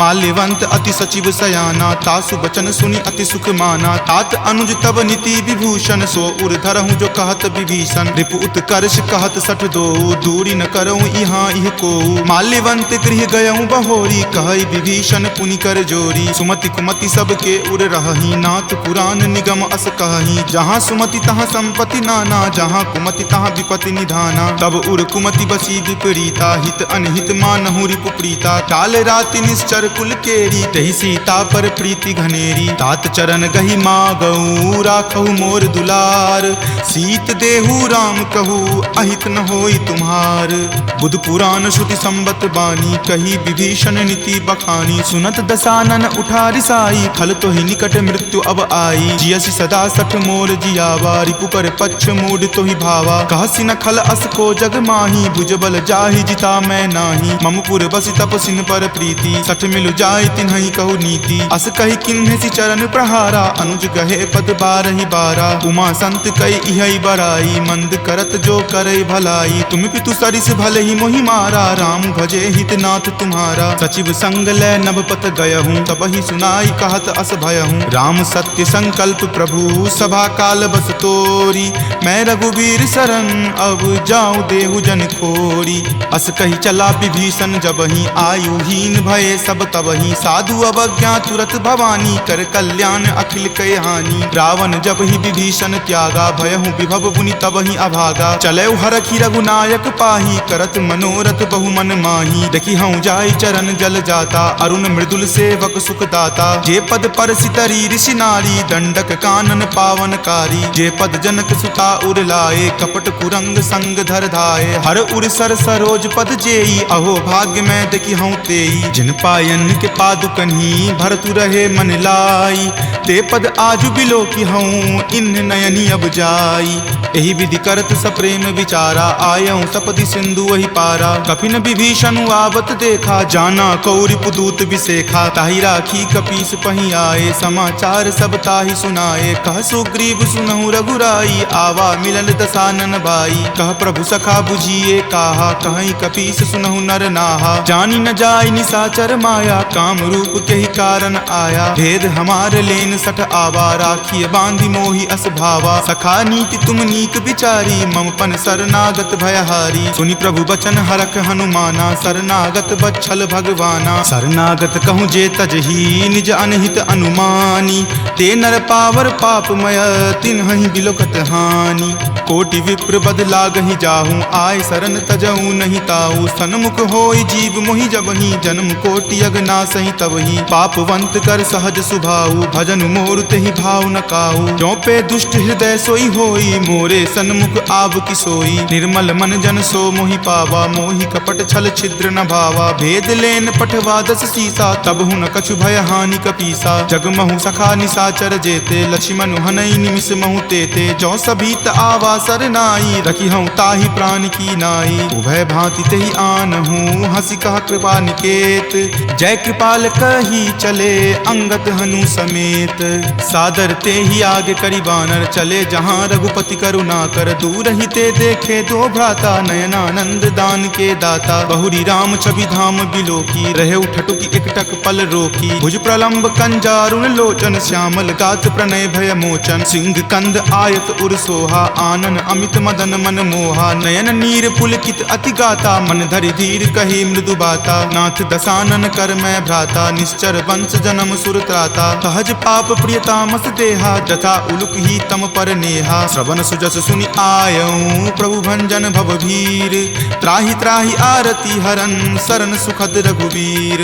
माल्यवंत अति सचिव सयाना तासु बचन सुनि अति सुख माना। तात अनुज तब नीति विभूषण सो उर धरहूँ जो कहत विभीषण। रिपु उत्कर्ष कहत सठ दो दूरी न करऊँ यहाँ इह को। माल्यवंत गृह गयऊँ बहोरी कहई विभीषण पुनि कर जोरी। सुमति कुमति सबके उर रहही नाथ पुराण निगम अस कहही। जहाँ सुमति तहाँ संपत्ति नाना जहाँ कुमति तहाँ विपत्ति निधाना। तब उर कुमति बसी विपरीता हित अनहित मानहु रिपु प्रीता। काल राति निश्चर कुल केरी तहि सीता पर प्रीति घनेरी। तात चरण गहि मागऊ राखहु मोर दुलार। सीत देहु राम कहू अहित न होई तुम्हार। बुध पुराण श्रुति संबत बानी कही विभीषण नीति बखानी। सुनत दसानन उठा रिसाई खल तो ही निकट मृत्यु अब आई। जियसि सदा सठ मोर जियावा रिपु पर पक्ष मूड तो ही भावा। कहसि न खल अस को जग माही भुजबल जाहि जिता मैं नाही। ममपुर बसि तपसिन पर प्रीति सठ मिलु जाय तिन्हि कहु नीति। अस कही किन्हेसि चरण प्रहारा अनुज गहे पद बारहि बारा। उमा संत कई इहै बराई मंद करत जो करई भलाई। तुम पितु सरिस भले ही मोहि मारा राम भजे हित नाथ तुम्हारा। सचिव संग लै नभ पत गयहूँ तब ही सुनाई कहत अस भयहूँ। राम सत्य संकल्प प्रभु सभा काल बस तोरी। मैं रघुवीर शरण अब जाऊँ देहु जन खोरी। अस कही चला विभीषण जबहि आयुहीन भये सब तबहि। साधु अवज्ञा तुरत भवानी कर कल्याण अखिल कय हानि। रावण जब ही विभीषण त्यागा भयहु विभव बुनि तबहि अभागा। चले हरखि रघुनायक पाही करत मनोरथ बहु मन माही। देखि हूँ जाई चरण जल जाता, अरुण मृदुल सेवक सुख दाता। जे पद पर सितरी ऋषि नारी, दंडक कानन पावनकारी। जे पद जनक सुता उर लाए, कपट कुरंग संग धर धाये। हर उर सर सरोज पद जेई, अहो भाग्य में देखी हूँ तेई। जिन पायन के पादुकन्ही, भरतु रहे मन लाई। ते पद आजु बिलो की हूँ, इन नयनी अब जाई। एहि विधि करत सप्रेम विचारा, आयऊँ सपदि सिंधु वही पारा। कपिन विभीषण आवत देखा, जाना कौरि पुदूत विसेखा। ताहि राखी कपीस पही आए, समाचार सब ताहि सुनाए। कह सुग्रीव सुनहु रघुराई, आवा मिलल दसानन भाई। कह प्रभु सखा बुझिए काहा, कहीं कपीस सुनहु नर नाहा। जानी न जाय निसाचर माया, काम रूप के ही कारण आया। भेद हमार लेन सठ आवा, राखिए बांधि मोहि अस भावा। सखा नीति तुम नीक विचारी, मम पन शरणागत भयहारी। सुनि प्रभु बचन हरख हनुमाना, शरणागत बच्छल भगवाना। शरणागत कहूँ जे तजही, निज अनहित अनुमानी। ते नर पावर पापमय, तिन्हहि बिलोकत हानि। कोटि विप्र बद लागहि जाहूँ, आय शरण तजहूँ नहीं ताऊ। सन्मुख होय जीव मोहि जबहि, जन्म कोटि अगनासहि तबहि। पापवंत कर सहज सुभाऊ, भजन मोर तेहि भाव न काऊ। जो पे दुष्ट हृदय सोई होई, मोरे सन्मुख आव की सोई। निर्मल मन जन सो मोहि पावा, मोहि कपट छल छिद्र न भावा। भेद लेन पठवा दस सीसा, तब हुन कछु भय हानि कपीसा। जगमहु सखा निसाचर जेते, लक्ष्मण हनई निमिष महु तेते। जो सभीत आवा सरनाई, रखी हूँ ताहि प्राण की नाई। उभय भांति तेहि आनहूँ, हंसी कहा कृपा निकेत। जय कृपाल कही चले, अंगत हनु समेत। सादर ते ही आगे करी बानर, चले जहाँ रघुपति करुणा कर। दूर ही ते देखे दो भ्राता, नयनानंद दान के दाता। बहुरी राम छवि धाम बिलोकी, रहे उठटुकी एकटक पल रोकी। भुज प्रलंब कंजारुण लोचन, श्यामल गात प्रणय भय मोचन। सिंह कंद आयत उर सोहा, आनन अमित मदन मन मोहा। नयन नीर पुलकित अति गाता, मन धरि धीर कही मृदु बाता। नाथ दसानन कर मैं भ्राता, निश्चर वंश जन्म सुर त्राता। सहज पाप प्रियतामस देहा, जथा उलुक ही तम पर नेहा। श्रवण सुजस सुनि आयऊँ, प्रभु भंजन भवभीर। त्राहि त्राहि आरती हरन, शरण सुखद रघुवीर।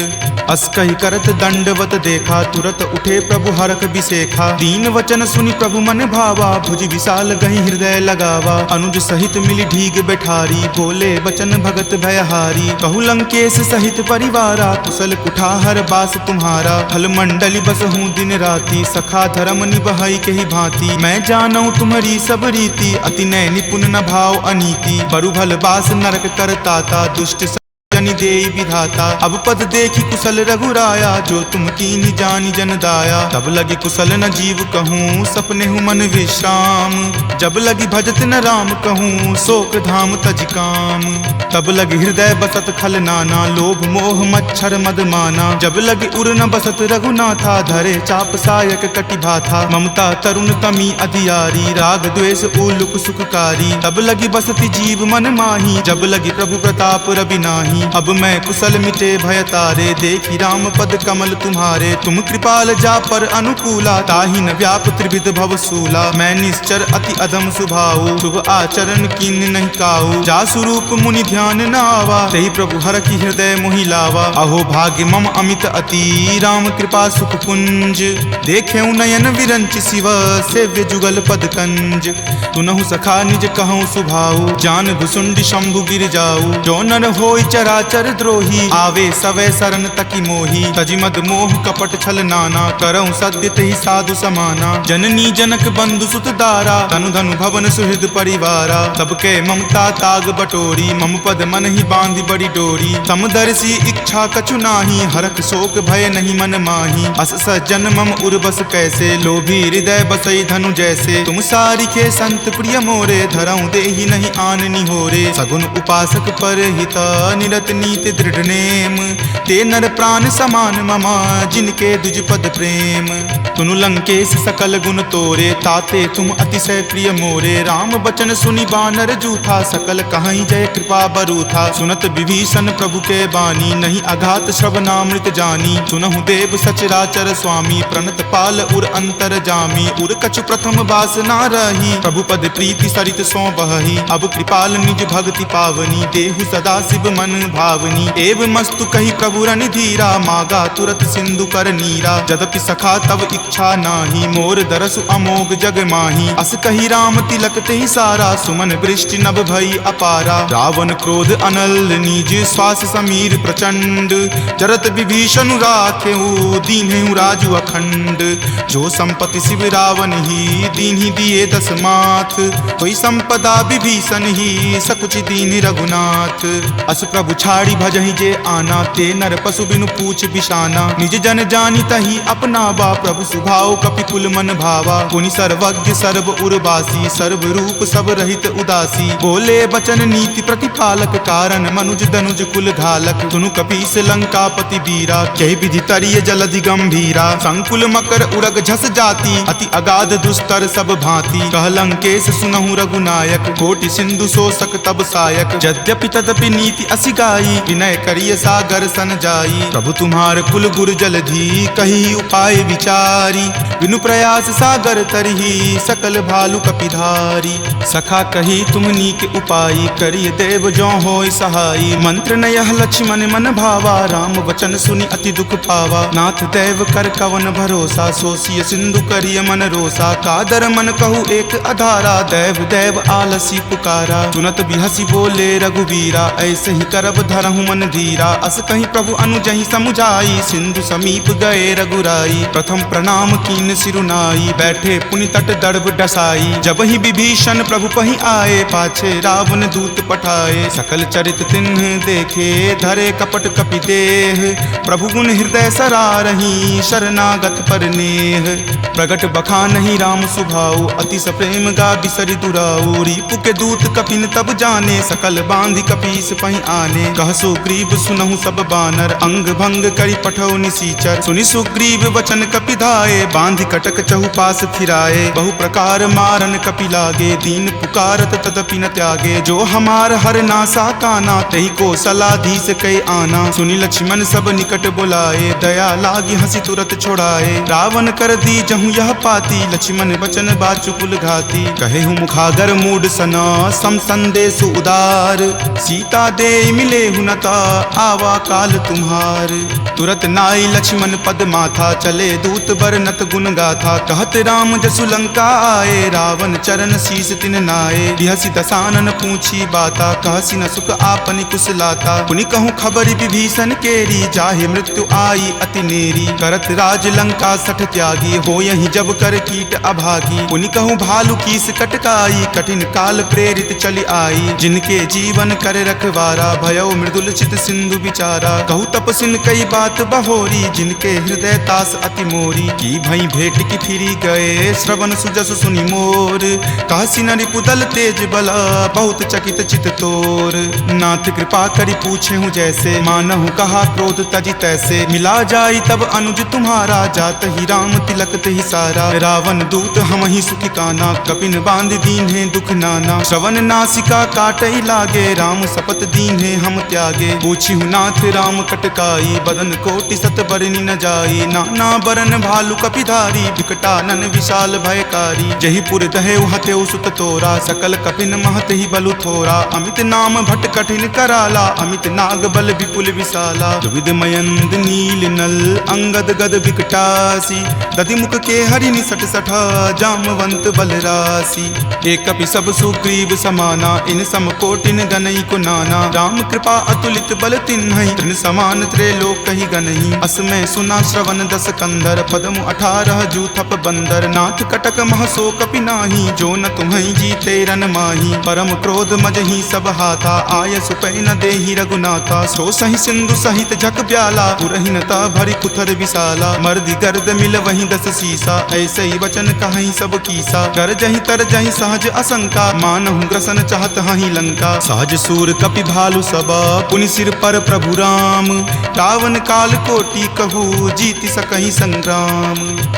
अस कहि करत दंडवत देखा, तुरत उठे प्रभु हरख बिसेखा। दीन वचन सुनि प्रभु मन भावा, भुज विशाल गहि हृदय लगावा। अनुज सहित मिली ढीग बैठारी, बोले बचन भगत भयहारी। कहु लंकेश सहित परिवारा, कुशल कुठार बास तुम्हारा। फल मंडली बस हूँ दिन राति, सखा धर्म निबहई के ही भांति। मैं जानऊँ तुम्हारी सब रीति, अति नय निपुण न भाव अनीति। बरु भल बास नरक करताता, दुष्ट जनि देई विधाता। अब पद देखी कुशल रघुराया, जो तुम कीन्ही जानी जन दाया। तब लगी कुशल न जीव कहूँ, सपने हूँ मन विश्राम। जब लगी भजत न राम कहूँ, शोक धाम तज काम। तब लगी हृदय बसत खल नाना, लोभ मोह मच्छर मद माना। जब लगी उर न बसत रघुनाथा, धरे चाप सायक कटि भाथा। ममता तरुण तमी अधियारी, राग द्वेष उलुक सुखकारी। तब लगी बसती जीव मन माही, जब लगी प्रभु प्रताप रवि नाही। अब मैं कुशल मिटे भय तारे, देखी राम पद कमल तुम्हारे। तुम कृपाल जा पर अनुकूला, ताहि न व्याप त्रिविध भव सूला। मैं निश्चर अति अधम सुभाऊ, शुभ आचरण कीन नहीं काऊ। जा स्वरूप मुनि ध्यान न आवा, तेहि प्रभु हर की हृदय मोहि लावा। अहो भाग्य मम अमित अति, राम कृपा सुख पुंज। देखे नयन विरंच शिव, सेव्य जुगल पद कंज। तुनहु सखा निज कहूँ सुभाऊ, जान भुसुंडी शंभु गिर जाऊ। जो नर होय चराचर द्रोही, आवे सवै शरण तकी मोही। तजि मद मोह कपट छल नाना, करऊँ सद्य तेहि साधु समाना। जननी जनक बंधु सुत दारा, तनु धनु भवन सुहृद परिवारा। सबके ममता ताग बटोरी, मम पद मन ही बांधि बड़ी डोरी। समदर्शी इच्छा कछु नाही, हरख शोक भय नहीं मन माही। अस सज्जन मम उर्वस कैसे, लोभी हृदय बसई धनु जैसे। तुम सारिखे संत प्रिय मोरे, धरऊँ देहि नहीं आन निहोरे। सगुन उपासक पर हिता, निरत नीति दृढ़ नेम। ते नर प्राण समान ममा, जिनके दुज पद प्रेम। तुनु लंकेश सकल गुण तोरे, ताते तुम अतिशय प्रिय मोरे। राम बचन सुनि बानर जूथा, सकल कहाई जय कृपा बरूथा। सुनत विभीषण प्रभु के बानी, नहीं अघात श्रवणामृत जानी। सुनहु देव सचराचर स्वामी, प्रणत पाल उर अंतर जामी। उर कछु प्रथम बास ना रही, प्रभु पद प्रीति सरित सो बहही। अब कृपाल निज भक्ति पावनी, देहु सदा शिव मन भावनी। एव मस्तु कही प्रभु रन धीरा, मागा तुरत सिंधु कर नीरा। जदपि सखा तब इच्छा नाही, मोर दरसु अमोघ जग माही। अस कही राम तिलक ते सारा, सुमन वृष्टि नभ भई अपारा। रावण क्रोध अनल निज, श्वास समीर प्रचंड। जरत विभीषण राखेऊ, दीन्हु राजु अखंड। जो संपत्ति शिव रावण ही, दीन्हि दिए दस माथ। कोई संपदा विभीषण ही, सकुच दीन रघुनाथ। अस प्रभु छाड़ी भजहि जे आना, ते नर पशु बिनु पूछ बिशाना। निज जन जानी तही अपना बा, प्रभु सुभाव कपि कुल मन भावा। पुनि सर्वज्ञ सर्व उर्वासी, सर्व रूप सब रहित उदासी। बोले बचन नीति प्रतिपालक, कारण मनुज दनुज कुल घालक। सुनु कपीस लंकापति वीरा, कहि विधि तरिय जलधि गंभीरा। संकुल मकर उरग झस जाति, अति अगाध दुस्तर सब भांति। कह लंकेश सुनहु रघुनायक, कोटि सिंधु शोषक तब सायक। यद्यपि तदपि नीति असि गाई, विनय करिय सागर सन जाई। प्रभु तुम्हार कुल गुर जलधि, कही उपाय विचारी। बिनु प्रयास सागर तरही, सकल भालु कपिधारी। सखा कही तुम नीक उपाय, करिय देव जो होय सहाई। मंत्र नयह लक्ष्मण मन भावा, राम वचन सुनि अति दुख पावा। नाथ देव कर कवन भरोसा, सोसिय सिंधु करिय मन रोसा। कादर मन कहु एक अधारा, देव देव आलसी पुकारा। सुनत बिहसी बोले रघुवीरा, ऐसे ही करब धरहु मन धीरा। अस कहीं प्रभु अनुजहि समुझाई, सिंधु समीप गए रघुराई। प्रथम प्रणाम कीन सिरुनाई, बैठे पुनि तट दर्भ डसाई। जब ही विभीषण प्रभु पहि आए, पाछे रावण दूत पठाए। सकल चरित तिन्ह देखे, धरे कपट कपि देह। प्रभु गुण हृदय सरारही, शरणागत पर नेह। प्रगट बखानहि राम सुभाऊ, अति सप्रेम गा बिसरि दुराऊ। रिपु के दूत कपिन तब जाने, सकल बांधि कपीस पहि आने। कह सुग्रीव सुनहु सब बानर, अंग भंग करि पठौ निसीचर। सुनि सुग्रीव वचन कपि धाये, बांधि कटक चहुपास फिराए। बहु प्रकार मारन कपि लागे, दीन पुकारत तदपि न त्यागे। जो हमार हर नासा काना, तहि को सलाधीस कई आना। सुनि लक्ष्मण सब निकट बुलाए, दया लागी हंसी तुरत छोड़ाए। रावण कर दी जहु यह पाती, लक्ष्मण बचन बाचु कुल घाती। कहे हूँ मुखागर मूड सना, सम संदेश उदार। सीता दे मिले हुनता, आवा काल तुम्हार। तुरत नाई लक्ष्मण पद माथा, चले दूत बरनत गुण गाथा। कहत राम जसु लंका आए, रावण चरण शीस तिन नाये। बिहसी दसानन पूछी बाता, कहसी न सुख आपनि कुशलाता। पुनि कहूँ खबरि विभीषण केरी, जाहे मृत्यु आई अति नेरी। करत राज लंका सठ त्यागी, हो यही जब कर कीट अभागी। पुनि कहूँ भालू कीस कटकाई, कठिन काल प्रेरित चली आई। जिनके जीवन कर रखवारा, भयो मृदुल चित सिंधु विचारा। कहूँ तपसिन कई बात बहोरी, जिनके हृदय तास अति मोरी। की भई भेंट की फिरी गए, श्रवण सुजस सुनि मोर। कहसी न रिपुदल तेज बला, बहुत चकित चित तोर। नाथ कृपा करि पूछे हूँ जैसे, मानहु कहा क्रोध तजी तैसे। मिला जाई तब अनुज तुम्हारा, जात ही राम तिलक तेहि सारा। रावण दूत हम ही सुखी काना, कपिन बांध दीन है दुख नाना। श्रवण नासिका काटई लागे, राम शपथ दीन है हम त्यागे। पूछी हूँ नाथ राम कटकाई, बदन कोटि सत बरनी न जाई। नाना बरन भालु कपिधारी, विकटानन विशाल भयकारी। जही पुर दहेउ हतेउ सुत तोरा, सकल कपिन महत ही बलु थोरा। अमित नाम भट कठिन कराला, अमित नाग बल विपुल विशाला। द्विविध मयंद नील नल, अंगद गद विकटासी। दधि मुख के हरि निसट सठा, जामवंत बलरासी। एक कपि सब सुग्रीव समाना, इन सम कोटिन गनई को नाना। राम कृपा अतुलित बल तिन्हई, तृण समान त्रैलोक कहि गनहि। असमय सुना श्रवण दस कंधर, पदमु 18 जूथप बंदर। नाथ कटक महसो कपि नाही, जो न तुम्हई जीते रन माही। परम क्रोध मजहि सब हाथा, आय सुपै न देहि रघुनाथा। सो सहि सिंधु सहित झक ब्याला, पुरहिनता भरि पुथर विशाला। मर्दि गर्द मिल वहीं दस सीसा, ऐसे ही वचन कहीं सब कीसा। कर जहि तर जहि सहज असंका, मानहु ग्रसन चाहत हहि लंका। सहज सूर कपि भालु सबा, पुनि सिर पर प्रभु राम। रावण काल कोटि कहू, जीति सकहि संग्राम।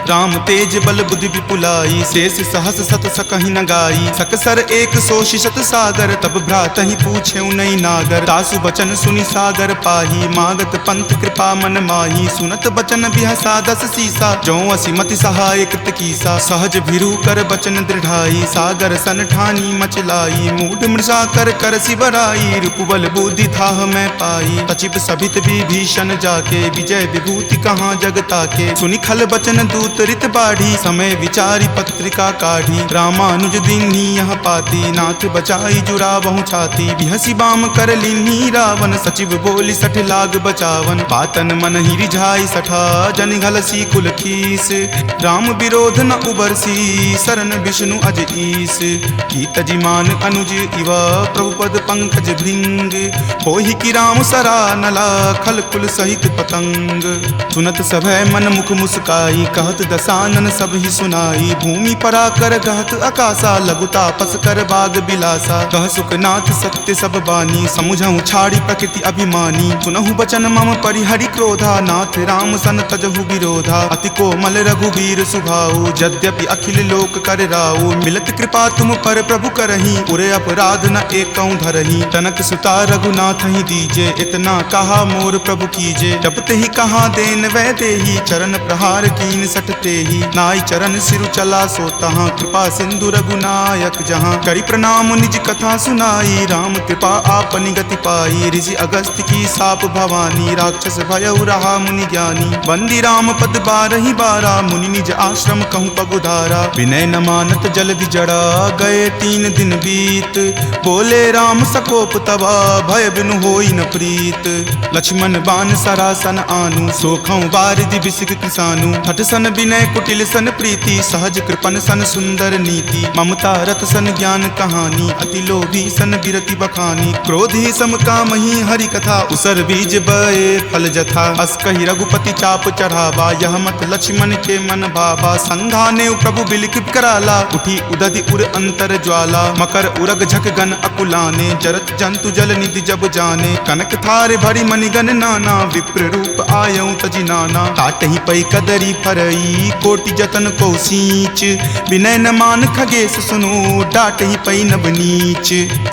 राम तेज बल बुद्धि विपुलाई, शेष सहस सत सकहि न गाई। सकसर एक सोषि शत सागर, तब भ्रातहि पूछे नई नागर। तासु बचन सुनि सागर पाही, मागत पंथ कृपा मन माही। सुनत बचन बिहसा दस सीसा, जो असिमति सहाय कृत कीसा। सहज भिरू कर बचन दृढ़ाई, सागर सन ठानी मचलाई। मूढ़ मृषा कर कर सिबराई, रिपुबल बुद्धि थाह मैं पाई। सचिव सभित विभीषण जाके विजय विभूति कहाँ जगता के। सुनि खल बचन दूत रित बाढ़ी समय विचारी पत्रिका काढ़ी। रामानुज दीन्ही यह पाती नाथ बचाई जुड़ावहु छाती। बिहसी बाम कर लीन्ही रावण सचिव बोली सठ लाग बचावन। बातन मन ही रिझाई सठा जन घलसी कुल खीस। राम विरोध न उबरसी शरण विष्णु अज ईस। कीत जिमान अनुज इव प्रभुपद पंकज भृंग। होहि कि राम सरा नला खल कुल सहित पतंग। सुनत सभय मन मुख मुस्काई कहत दसानन सब ही सुनाई। भूमि परा कर कहत आकाशा लघु तापस कर बाग बिलासा। कह सुखनाथ सत्य सब बानी समुझहु छाड़ी प्रकृति अभिमानी। सुनहु बचन मम परिहरि क्रोधा नाथ राम सन तजहु विरोधा। अति कोमल रघुवीर सुभाऊ यद्यपि अखिल लोक कर राऊ। मिलत कृपा तुम पर प्रभु करही उरे अपराध न एकऊं धरही। तनक सुता रघुनाथ ही दीजे इतना कहा मोर प्रभु कीजे। जपते ही कहा देन वै देही चरण प्रहार कीन सटते ही। नाई चरण सिरु चला सो तहाँ कृपा सिंधु रघुनायक जहाँ। करी प्रणाम निज कथा सुनाई राम कृपा आपनि गति पाई। ऋषि अगस्त्य की साप भवानी राक्षस भयउ रहा मुनि ज्ञानी। बंदी राम पद बारहि बारा मुनि निज आश्रम कहूँ पगुधारा। विनय न मानत जल्दि जड़ा गए 3 दिन बीत। बोले राम सकोप तबा भय बिनु होई न प्रीत। लक्ष्मण बान सरासन आनु सोखऊं बारिधि बिसिक किसानु। हठ सन विनय कुटिल सन प्रीति सहज कृपन सन सुंदर नीति। ममता रत सन ज्ञान कहानी अति लोभी सन बिरति बखानी। क्रोधी सम कामहि हरि कथा उसर बीज बए फल जथा। अस कहि रघुपति चाप चढ़ावा यह मत लक्ष्मण के मन भावा। संघाने प्रभु बिलिक कराला उठी उदधि उर अंतर ज्वाला। मकर उरग झक गन अकुलाने जरत जंतु जल निधि जब जाने। कनक थार भरी मणिगन नाना विप्र रूप आयऊ तजि नाना। काट ही पई कदरी फरई कोटि जतन को सींच। विनय न मान खगेश सुनो डाट ही पई नब नीच।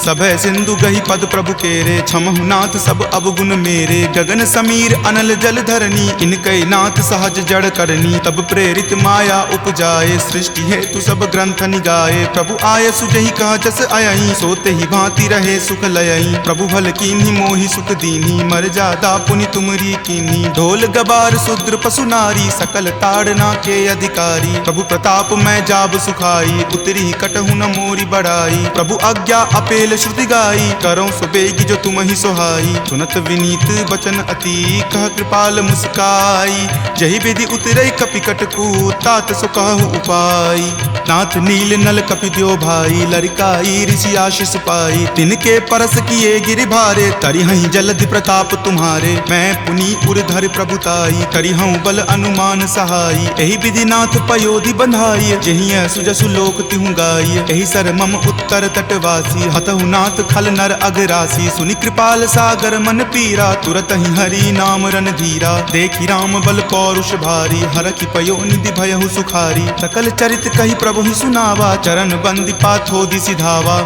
सभय सिंधु गही पद प्रभु केरे छमहु नाथ सब अवगुण मेरे। गगन समीर अनल जल धरनी इनकै नाथ सहज जड़ करनी। तब प्रेरित माया उपजाए सृष्टि हेतु सब ग्रंथ निगाए। प्रभु आय सुजहि कह जस अयहि सोते ही भांति रहे सुख लयहि। प्रभु भल कीन्ही मोहि सुख दीन्ही मर्यादा पुनि तुमरी कीन्ही। ढोल गबार शूद्र पशु नारी सकल ताड़ना के अधिकारी। प्रभु प्रताप मैं जाब सुखाई उतरी कटहु न मोरी बढ़ाई। प्रभु आज्ञा अपेल श्रुति गाई करऊं सुबेगी जो तुम ही सोहाई। सुनत विनीत बचन अति कह कृपाल मुस्काई। जहि विधि उतरई कपि कटकू तात सो कहु उपाय। नाथ नील नल कपि द्यो भाई लरिकाई ऋषि आशीष पाई। तिनके परस किए गिरि भारे तरिहहि जलधि प्रताप तुम्हारे। मैं पुनि उरधर प्रभुताई करिहऊं बल अनुमान सहाई। एहि विधि नाथ पयोधि बंधाई जहिं सुजसु लोक तिहु गाई। एहि सर मम उत्तर तटवासी हतहु नाथ खल नर अगरासी। सुनि कृपाल सागर मन पीरा तुरत ही हरि नाम रन धीरा। देखि राम बल पौरुष भारी हरखि पयो निधि भयहु सुखारी। सकल चरित कहि प्रभु ही सुनावा चरण बंदी पाथोधि सिधावा।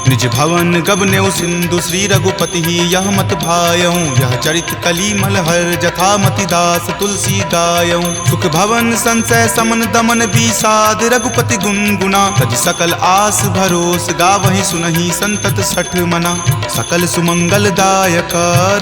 निज भवन गबनेउ सिंधु श्री रघुपति ही यह मत भायऊं। यह चरित कली मलहर जथा मति दास तुलसी गायऊं। सुख भवन संशय समन दमन विषाद रघुपति गुनगुना। तज सकल आस भरोस गावहि सुनहि संतत सठ मना। सकल सुमंगल दायक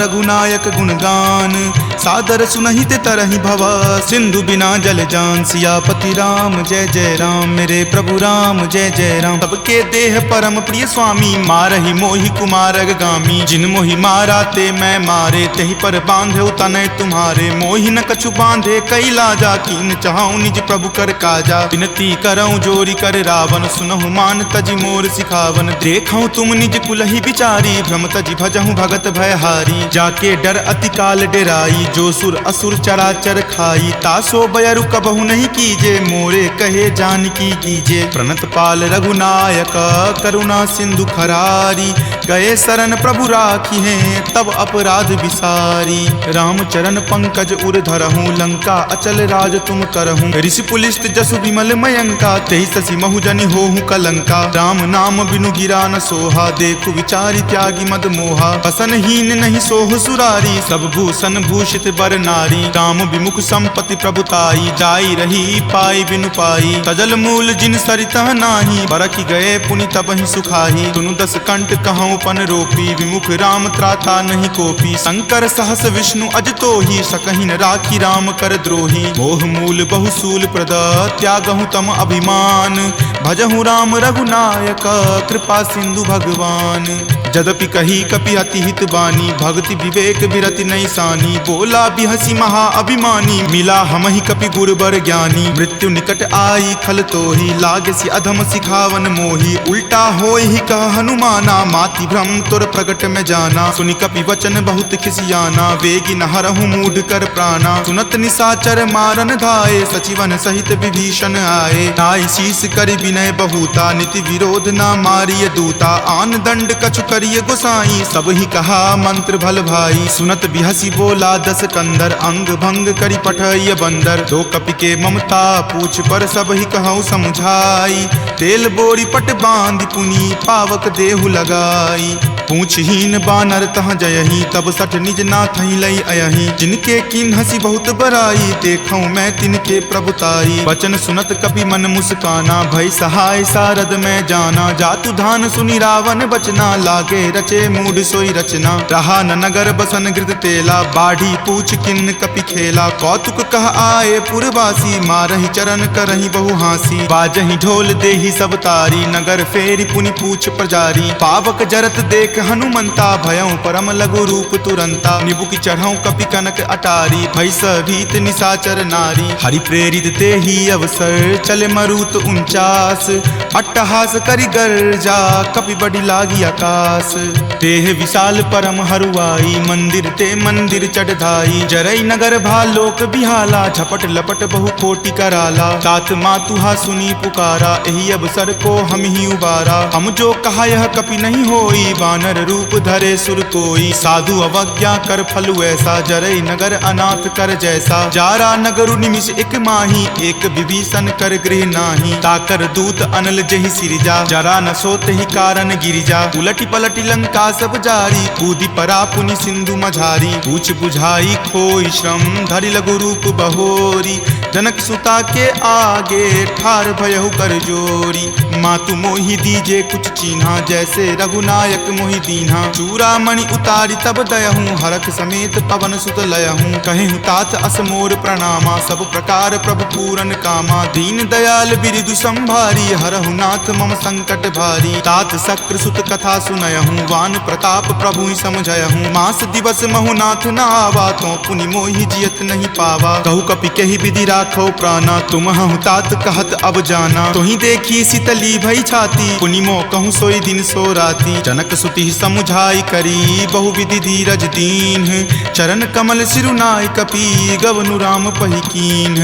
रघुनायक गुणगान सादर सुनहि ते तरहि भव। सिंधु बिना जल जान सियापति राम जय जय राम। मेरे प्रभु राम जय जय राम। सबके देह परम प्रिय स्वामी मारहि मोहि कुमारग गामी। जिन मोहि मारा ते मैं मारे तेहि पर बांधे तनय तुम्हारे। मोहि न कछु बांधे कई लाजा कीन चाहूं निज प्रभु कर काजा। विनती करऊं जोरी कर रावण सुनहु मान तजि मोर सिखावन। देखऊं तुम निज कुलहि बिचारी भ्रम तजि भजहु भगत भयहारी। जाके डर अति काल डेराई जो सुर असुर चराचर खाई। तासो बयरु कबहु नहीं कीजे मोरे कहे जानकी कीजे। प्रणत पाल रघुनायक करुणा सिंधु खरारी। गए शरण प्रभु राखी हैं तब अपराध विसारी। राम चरण पंकज उर धरहूँ लंका अचल राज तुम करहूँ। ऋषि पुलिस्त जसु विमल मयंका तेहि ससी महु जनि होहु कलंका। राम नाम बिनु गिरा न सोहा देखु विचारी त्यागी मद मोहा। बसन हीन नहीं सोह सुरारी सब भूषण भूषित पूछत बर नारी, राम विमुख संपत्ति प्रभुताई, जाई रही पाई बिनु पाई, तजल मूल जिन सरिता नाही, बरखि गए पुनि तबहि सुखाही, सुनु दस कंठ कहूँ पन रोपी, विमुख राम त्राता नहीं कोपी, शंकर सहस विष्णु अज तोहि, सकहि न राखी राम कर द्रोही, मोह मूल बहुसूल प्रद त्यागहु तम अभिमान, भजहु राम रघुनायक कृपा सिंधु भगवान, जदपि कही कपि अति हित बानी, भक्ति विवेक बिरति नहीं सानी, बोला बिहसी महा अभिमानी, मिला हमहि कपि गुर बर ज्ञानी, मृत्यु निकट आई खल तोहि, लागसी अधम सिखावन मोहि, उल्टा होय ही कह हनुमाना, माति भ्रम तुर प्रगट में जाना, सुनि कपि वचन बहुत खिसियाना, वेगी न हरहु मूढ़ कर प्राणा, सुनत निशाचर मारन धाये, सचिवन सहित विभीषण आए, नाई शीस कर विनय बहुता, नीति विरोध न मारिय दूता, आन दंड कछु करिय गोसाई, सब ही कहा मंत्र भल भाई, सुनत बिहसी बोला दस कंदर, अंग भंग करि पठय बंदर, दो कपि के ममता पूछ पर सब ही कहूँ समझाई, तेल बोरी पट बांध पुनी पावक देहु लगाई, पूछहीन बानर तह जयही, तब सठ निज नाथ लई अयही, जिनके किन हसी बहुत बराई, देखूं मैं तिनके प्रभुताई, वचन सुनत कपि मन मुस्काना, भय सहाय सारद में जाना, जातु धान सुनि रावण बचना, लागे रचे मूढ़ सोई रचना, रहा न नगर बसन गृद तेला, बाढ़ी पूछ किन्न कपि खेला, कौतुक कह आए पुरवासी, मारहि चरण करहि बहु हासी, बाजहि ढोल देहि सब तारी, नगर फेरी पुनि पूछ प्रजारी, पावक जरत देख हनुमंता, भयं परम लघु रूप तुरंता, निबुक चढ़ऊ कपि कनक अटारी, भय भीत निशाचर नारी, हरि प्रेरित ते ही अवसर, चले मरुत 49, अट्टहास करि गर्जा, कपि बड़ी लागी आकाश, देह विशाल परम हरुआई, मंदिर ते मंदिर चढ़ाई, जरई नगर भालोक बिहाला, झपट लपट बहु कोटि कराला, तात मातुहा सुनी पुकारा, एहि अवसर को हम ही उबारा, हम जो कहा यह कपि नहीं होई, वानर रूप धरे सुर कोई, साधु अवज्ञा कर फलु ऐसा, जरई नगर अनाथ कर जैसा, जारा नगरु निमिष एक माही, एक विभीषण कर गृह नाही, ताकर दूत अनल जहि सिरजा, जरा न सोत ही कारण गिरिजा, उलटी पलटी लंका सब जारी, कूदी परा पुनि सिंधु मझारी, पूछ बुझाई खोई श्रम, धरि लघु रूप बहोरी, जनक सुता के आगे ठार भयहु कर जोरी, मातु मोहि दीजे कुछ चीन्हा, जैसे रघुनायक मोहि दीन्हा, चूड़ामणि उतारी तब दयहूँ, हरख समेत पवन सुत लयहूँ, कहेहु तात असमोर प्रणामा, सब प्रकार प्रभु पूरन कामा, दीन दयाल बिरिदु संभारी, हरहु नाथ मम संकट भारी, तात शक्र सुत कथा सुनयहूँ, वान प्रताप प्रभु समझयहूँ, मास दिवस महु नाथ न आवा, तो पुनि मोहि जियत नहीं पावा, कहु कपि केहि विधि राखो प्राणा, तुम हूँ तात कहत अब जाना, तोहि देखी शीतली भई छाती, पुनि मो कहूँ सोई दिन सो राती, जनक सुति समुझाई करी, बहु विधि धीरज दीन, चरण कमल सिरुनाय कपि, गवनु राम पहि कीन,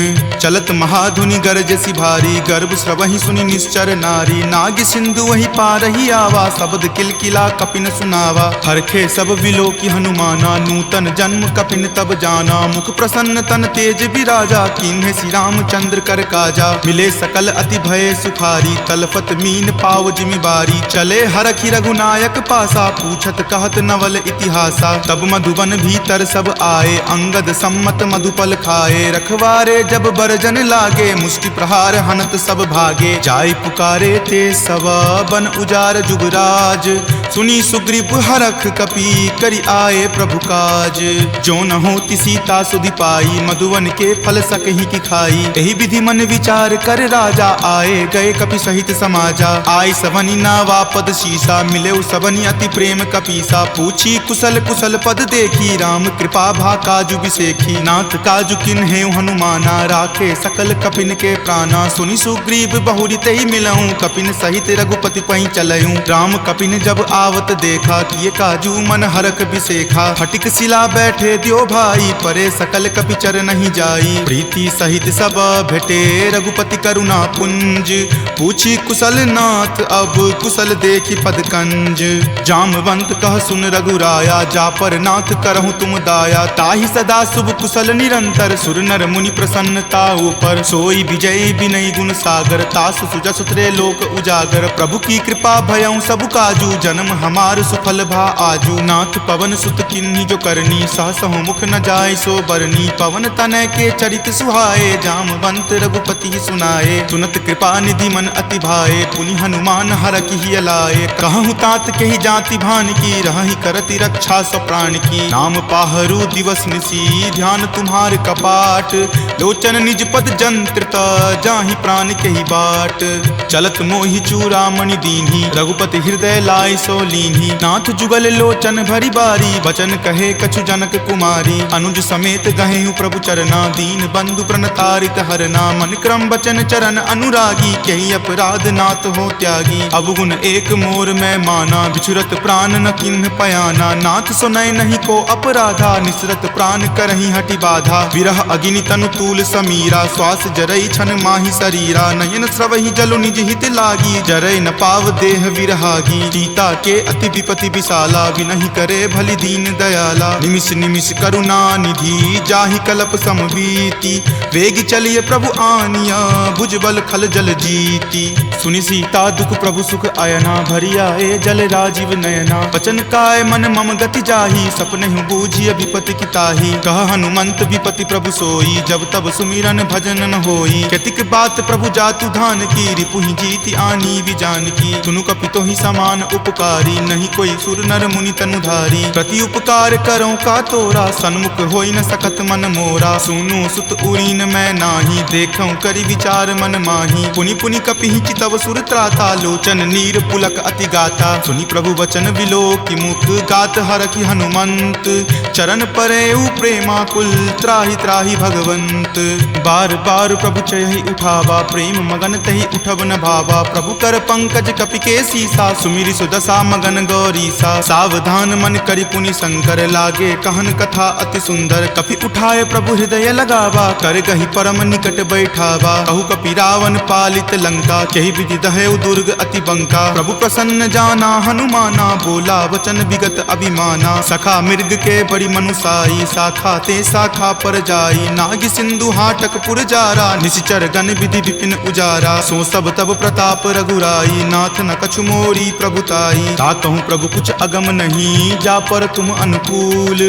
चलत महाधुनि गरजसि भारी, गर्भ स्रवहि सुनि निश्चर नारी, नाग सिंधु वही पारहि आवा, शब्द किलकिला कपिन सुनावा, हरखे सब विलोकी हनुमाना, नूतन जन्म कपिन तब जाना, मुख प्रसन्न तन तेज विराजा, कीन्हे श्री रामचंद्र कर काजा, मिले सकल अति भय सुखारी, तलफत मीन पाव जिमि बारी, चले हरखि रघुनायक पासा, पूछत कहत नवल इतिहासा, तब मधुबन भीतर सब आए, अंगद सम्मत मधुपल खाए, रखवारे जब बरजन लागे, मुष्टि प्रहार हनत सब भागे, जाय पुकारे ते सब बन उजार जुगराज, सुनी सुग्रीव हरख कपि करि आए प्रभु काज, जो न होति सीता सुधि पाई, मधुवन के फल सकहि की खाई, एहि विधि मन विचार कर राजा, आए गए कपि सहित समाजा, आय सवनि नावा पद शीसा, मिले सबनि अति प्रेम कपीसा, पूछी कुशल कुशल पद देखी, राम कृपा भा काजु बिसेखी, नाथ काजु किन्हे हनुमाना, राखे सकल कपिन के प्राणा, सुनि सुग्रीव बहुरी तेहि मिलऊं, कपिन सहित रघुपति पहि चलऊं, राम कपिन जब आवत देखा, किए काजू मन हरख बिसेखा, फटिक सिला बैठे द्यो भाई, परे सकल कपि चर नहीं जाई, प्रीति सहित सब भेटे रघुपति करुणा पुंज, पूछी कुशल नाथ अब कुशल देखी पद कंज, जामवंत कह सुन रघुराया, जा पर नाथ करहु तुम दाया। ताहि सदा शुभ कुशल निरंतर, सुर नर मुनि प्रसन्नता ऊपर। सोई विजय विनय गुण सागर, तासु सुजस त्रैलोक उजागर। प्रभु की कृपा भयउ सब काजू, जन्म हमार सुफल भा आजू। नाथ पवन सुत किन्ही जो करनी, सहसहु मुख न जाय सो बरनी। पवन तनय के चरित सुहाए, जामवंत रघुपति सुनाए। सुनत कृपा निधि मन अति भाए, पुनि हनुमान हरखि लाए। कहूँ तात कही जाति भान की, रहि करति रक्षा सो प्राण की। नाम पाहरू दिवस निसी, ध्यान तुम्हार कपाट। लोचन निज पद जंत्रित, जाहि प्राण कही बाट। चलत मोहि चूड़ामणि दीन्ही, रघुपति हृदय लाय सो लीन्ही। नाथ जुगल लोचन भरी बारी, वचन कहे कछु जनक कुमारी। अनुज समेत गहेहु प्रभु चरना, दीन बंधु प्रणतारित हरना। मन क्रम वचन चरण अनुरागी, कही अपराध नाथ हो त्यागी। अवगुण एक मोर में माना, बिछुरत प्राण न किन्ह पयाना। नाथ सुनय नहीं को अपराधा, निसरत प्राण करही हटि बाधा। विरह अगिनि तनु तूल समीरा, श्वास जरई छन माहि शरीरा। नयन स्रवहि जलु निज हित लागी, जरय न पाव देह विरहागी। सीता के अति विपति विशाला, विनहि करे भलि दीन दयाला। निमिष निमिष करुणा निधि, जाहि कलप समबीति। वेग चलिए प्रभु आनिया, भुजबल खल जल जीती। सुनि सीता दुख प्रभु सुख अयना, भरी आए जल राजीव नयना। बचन काय मन मम गति जाही, सपनेहु बूझिय विपति की ताही। कह हनुमंत विपति प्रभु सोई, जब तब सुमिरन भजन न होई। केतिक बात प्रभु जातु धान की, रिपुहि जीति आनी विजान की। सुनु कपितो ही समान उपकारी, नहीं कोई सुर नर मुनि तनुधारी। प्रति उपकार करो का तोरा, सन्मुख होई न सकत मन मोरा। सुनु सुत उरीन मैं नाही, देखऊं करि विचार मन माही। पुनि पुनि कपिहि चितव सुर त्राता, लोचन नीर पुलक अति गाता। सुनि प्रभु वचन विलोकि मुख, गात हरखि हनुमंत। चरण परेउ प्रेमाकुल, त्राहि त्राहि भगवंत। बार बार प्रभु चयहि उठावा, प्रेम मगन तहि उठब न भावा। प्रभु कर पंकज कपि के सीसा, सुमिरि सुदशा मगन गौरीसा। सावधान मन करि पुनि शंकर, लागे कहन कथा अति सुंदर। कपि उठाए प्रभु हृदय लगावा, कर गहि परम निकट बैठावा। कहु कपि रावण पालित लंका, केहि विधि दहेउ दुर्ग अति बंका। प्रभु प्रसन्न जाना हनुमाना, बोला वचन विगत अभिमाना। सखा मृग के बड़ी मनुसाई, शाखा ते शाखा पर जाई। नाग सिंधु हाटक पुर जारा, निशिचर गण विधि विपिन उजारा। सो सब तब प्रताप रघुराई, नाथ न कछु मोरी प्रभुताई। ताकहु प्रभु कुछ अगम नहीं, जा पर तुम अनुकूल।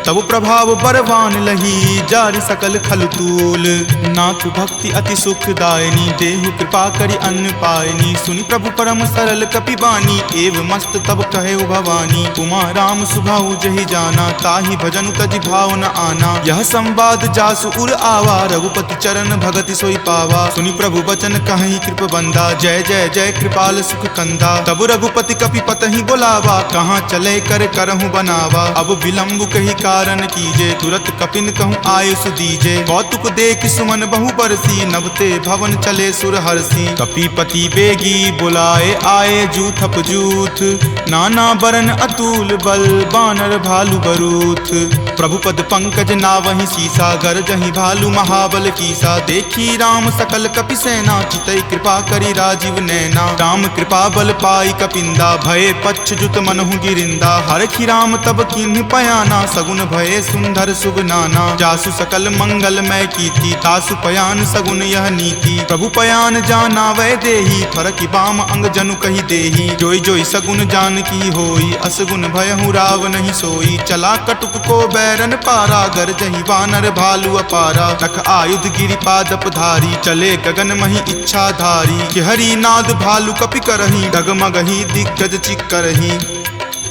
तब प्रभाव बरवान लही, जारि सकल खल तूल। नाथ भक्ति अति सुखदायनी, देहु कृपा करि अन्न पायनी। सुनि प्रभु परम सरल कपिबानी, एव मस्त तब कहे भवानी। उमा राम सुभाऊ जहि जाना, ताहि भजनु तजि भाव न आना। यह संवाद जासु उर आवा, रघुपति चरण भगति सोई पावा। सुनि प्रभु वचन कहहि कृप बंदा, जय जय जय कृपाल सुख कंदा। तब रघुपति कपि पतहि बोलावा, कहाँ चले कर करहु बनावा। अब विलंब कही कारण कीजे, तुरत कपिन कहूँ आयुष दीजे। कौतुक देख सुमन बहु बरसी, नभते भवन चले सुर हरसी। कपिपति बेगी बुलाए, आए जूथप जूथ। नाना बरन अतुल बल, बानर भालु बरूथ। प्रभु पद पंकज नावहि सीसा, गरजहि भालु महाबल कीसा। देखी राम सकल कपि सेना, चितई कृपा करि राजीव नैना। राम कृपा बल पाई कपिंदा, भये पच्छ जुत मनहु गिरिंदा। हरखि राम तब किन्ह पयाना, सगुन भये सुंदर सुगनाना। जासु सकल मंगल मय कीर्ति, तासु पयान सगुन यह नीति। प्रभु पयान जाना वै देही, फरकि बाम अंग जनु कहि देही। जोई जोई सगुन जान की होई, असगुन भयहु राव नहीं सोई। चला कटुक को बैरन पारा, गरजहि वानर भालु अपारा। रख आयुध गिरिपादप धारी, चले गगन मही इच्छा धारी। कि हरि नाद भालु कपि करही, डगमगहि दिग्गज चिक्करही।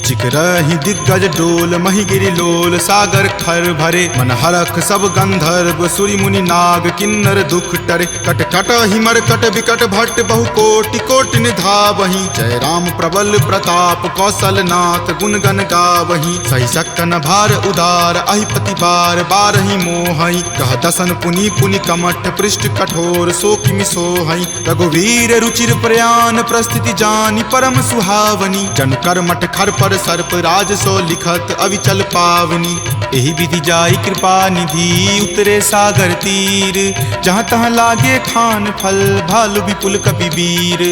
चिकरहि दिग्गज डोल, मही गिरि लोल। सागर खर भरे मन हरख, सब गंधर्व सुरि मुनि नाग। किन्नर दुख टरे, कट कट हिमर कट विकट भट्ट। बहु कोटि कोटि निधावहि, जय राम प्रबल प्रताप। कौशल नाथ गुण गण गावहि, सही सकन भार उदार। अहिपति बार बारहि मोहहि, कह दसन पुनि पुनि कमठ। पृष्ठ कठोर सो किमि सोहहि, रघुवीर रुचिर प्रयान। प्रस्थिति जानि परम सुहावनी, जन कर मठ खर पर सर्प राज सो लिखत अविचल पावनी। एही विधि जाई कृपा निधि उतरे सागर तीर, जहाँ तहाँ लागे खान फल भालु विपुल कपि वीर।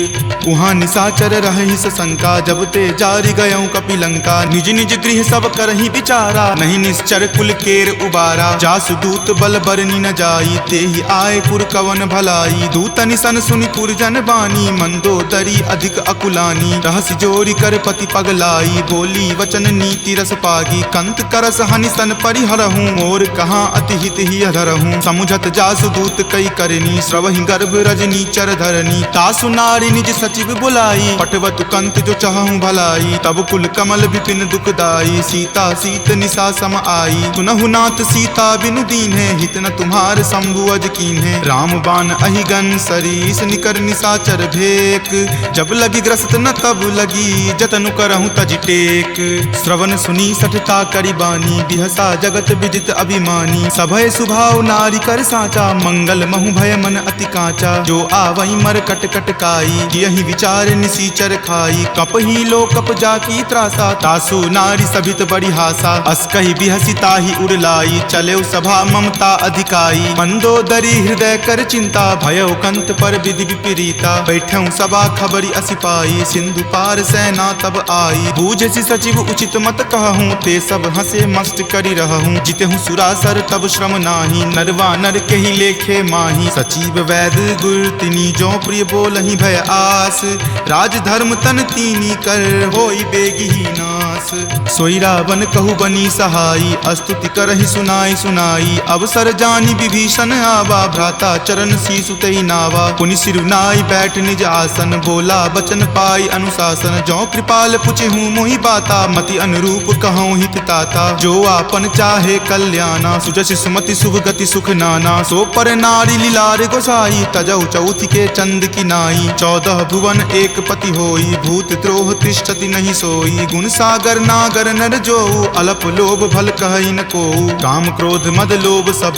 उहाँ निशाचर रही शंका जब ते जारी गयऊँ कपिलंका। निज निज गृह सब करही विचारा, नहीं निश्चर कुल केर उबारा। जासु दूत बल बरनी न जाई, तेहि आए पुर कवन भलाई। दूतनि सन सुनि पुरजन बानी, मंदोदरी अधिक अकुलानी। रहस्य जोरी कर पति पगलाई, बोली वचन नीति रस पागी। कंत करस हनि सन परिहरहूँ, और कहाँ अति हित ही अधरहूँ। समुझत जासु दूत कई करनी, श्रवहि गर्भ रजनी चर धरनी। तासु नारी निज सचिव बुलाई, पटवतु कंत जो चाहूँ भलाई। तब कुल कमल विपिन दुखदाई, सीता सीत निशा सम आई। सुनहु नाथ सीता बिनु दीन्हे, हित न तुम्हार शंभु अज कीन्हे। राम बाण अहिगन सरीस, निकर निशाचर भेक। जब लगी ग्रस्त न तब लगी, जतनु करहूँ तज टेक। श्रवण सुनी सठता करि बानी, बिहसा जगत विदित अभिमानी। सभय सुभाव नारी कर साचा, मंगल महु भय मन अति काचा। जो आवई मर कट कट काई, यही विचार निसीचर खाई। कपहि लो कप जाकी त्रासा, तासु नारी सभित बड़ी हासा। अस कहि बिहसी ताहि उड़लाई, चले सभा ममता अधिकाई। मंदोदरी हृदय कर चिंता, भयो कंत पर विधि विपरीता। बैठऊँ सभा खबरी असी पाई, सिंधु पार सेना तब आई। बूझसी सचिव उचित मत कहूँ, ते सब हंसे मस्त करी रहूँ। जितहूँ सुरासर तब श्रम नाही, नरवा नर के ही लेखे माही। सचिव वैद गुर तिनी, जो प्रिय बोलहि भय आस। राज धर्म तन तीनी कर, होई बेगी ही नास। सोई रावण कहु बनी सहाई, अस्तुति करहि सुनाई सुनाई। अवसर जानी विभीषण आवा, भ्राता चरण शीसु तहि नावा। पुनि सिरुनाई बैठ निज आसन, बोला बचन पाई अनुशासन। जो कृपाल पुछहूँ मोहि बाता, मति अनुरूप कहूँ हित ताता। जो आपन चाहे कल्याणा, सुजस सुमति शुभ गति सुख नाना। सो पर नारी लीलार गोसाई, तजौ चौथि के चंद की नाई। 14 भुवन एक पति होई, भूत द्रोह तिष्ठति नहीं सोई। गुण सागर नागर नर जो, अलप लोभ भल कहई न को। काम क्रोध मद लोभ सब,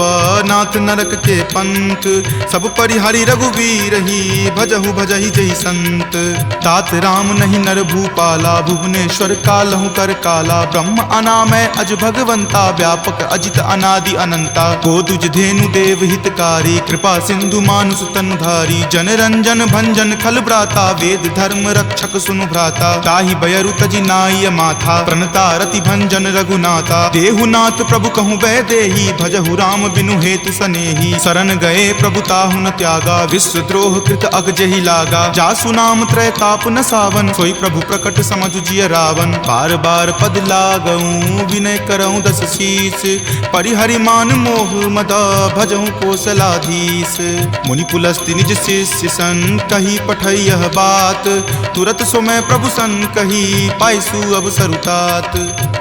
नाथ नरक के पंथ। सब परिहरि रघुवीर ही, भजहु भजहि जहि संत। तात राम नहीं नर भूपाला, भुवनेश्वर कालहु कर काला। ब्रह्म अनामय अज भगवंता, व्यापक अजित अनादि अनंता। गोदुज धेनु देव हितकारी, कृपा सिंधु मानुष तनुधारी। जन रंजन भंजन खल भ्राता, वेद धर्म रक्षक सुनु भ्राता। ताहि बयरु तजि नाय माथा, प्रणता रति भंजन रघुनाथा। देहुनाथ प्रभु कहूँ वै देही, भजहु राम बिनु हेतु सनेही। शरण गए प्रभु ताहु न त्यागा, विश्व द्रोह कृत अग जहि लागा। जासु नाम त्रय ताप न सावन, सोई प्रभु प्रकट समझु जिय रावण। बार बार पद लागऊँ, विनय करऊँ दस शीस। परिहरि मान मोह मद, भजहु कौशलाधीश। मुनि पुलस्ति निज शिष्य सन, कही पठई यह बात। तुरत सो मैं प्रभु सन कही, पाइसु अवसर तात।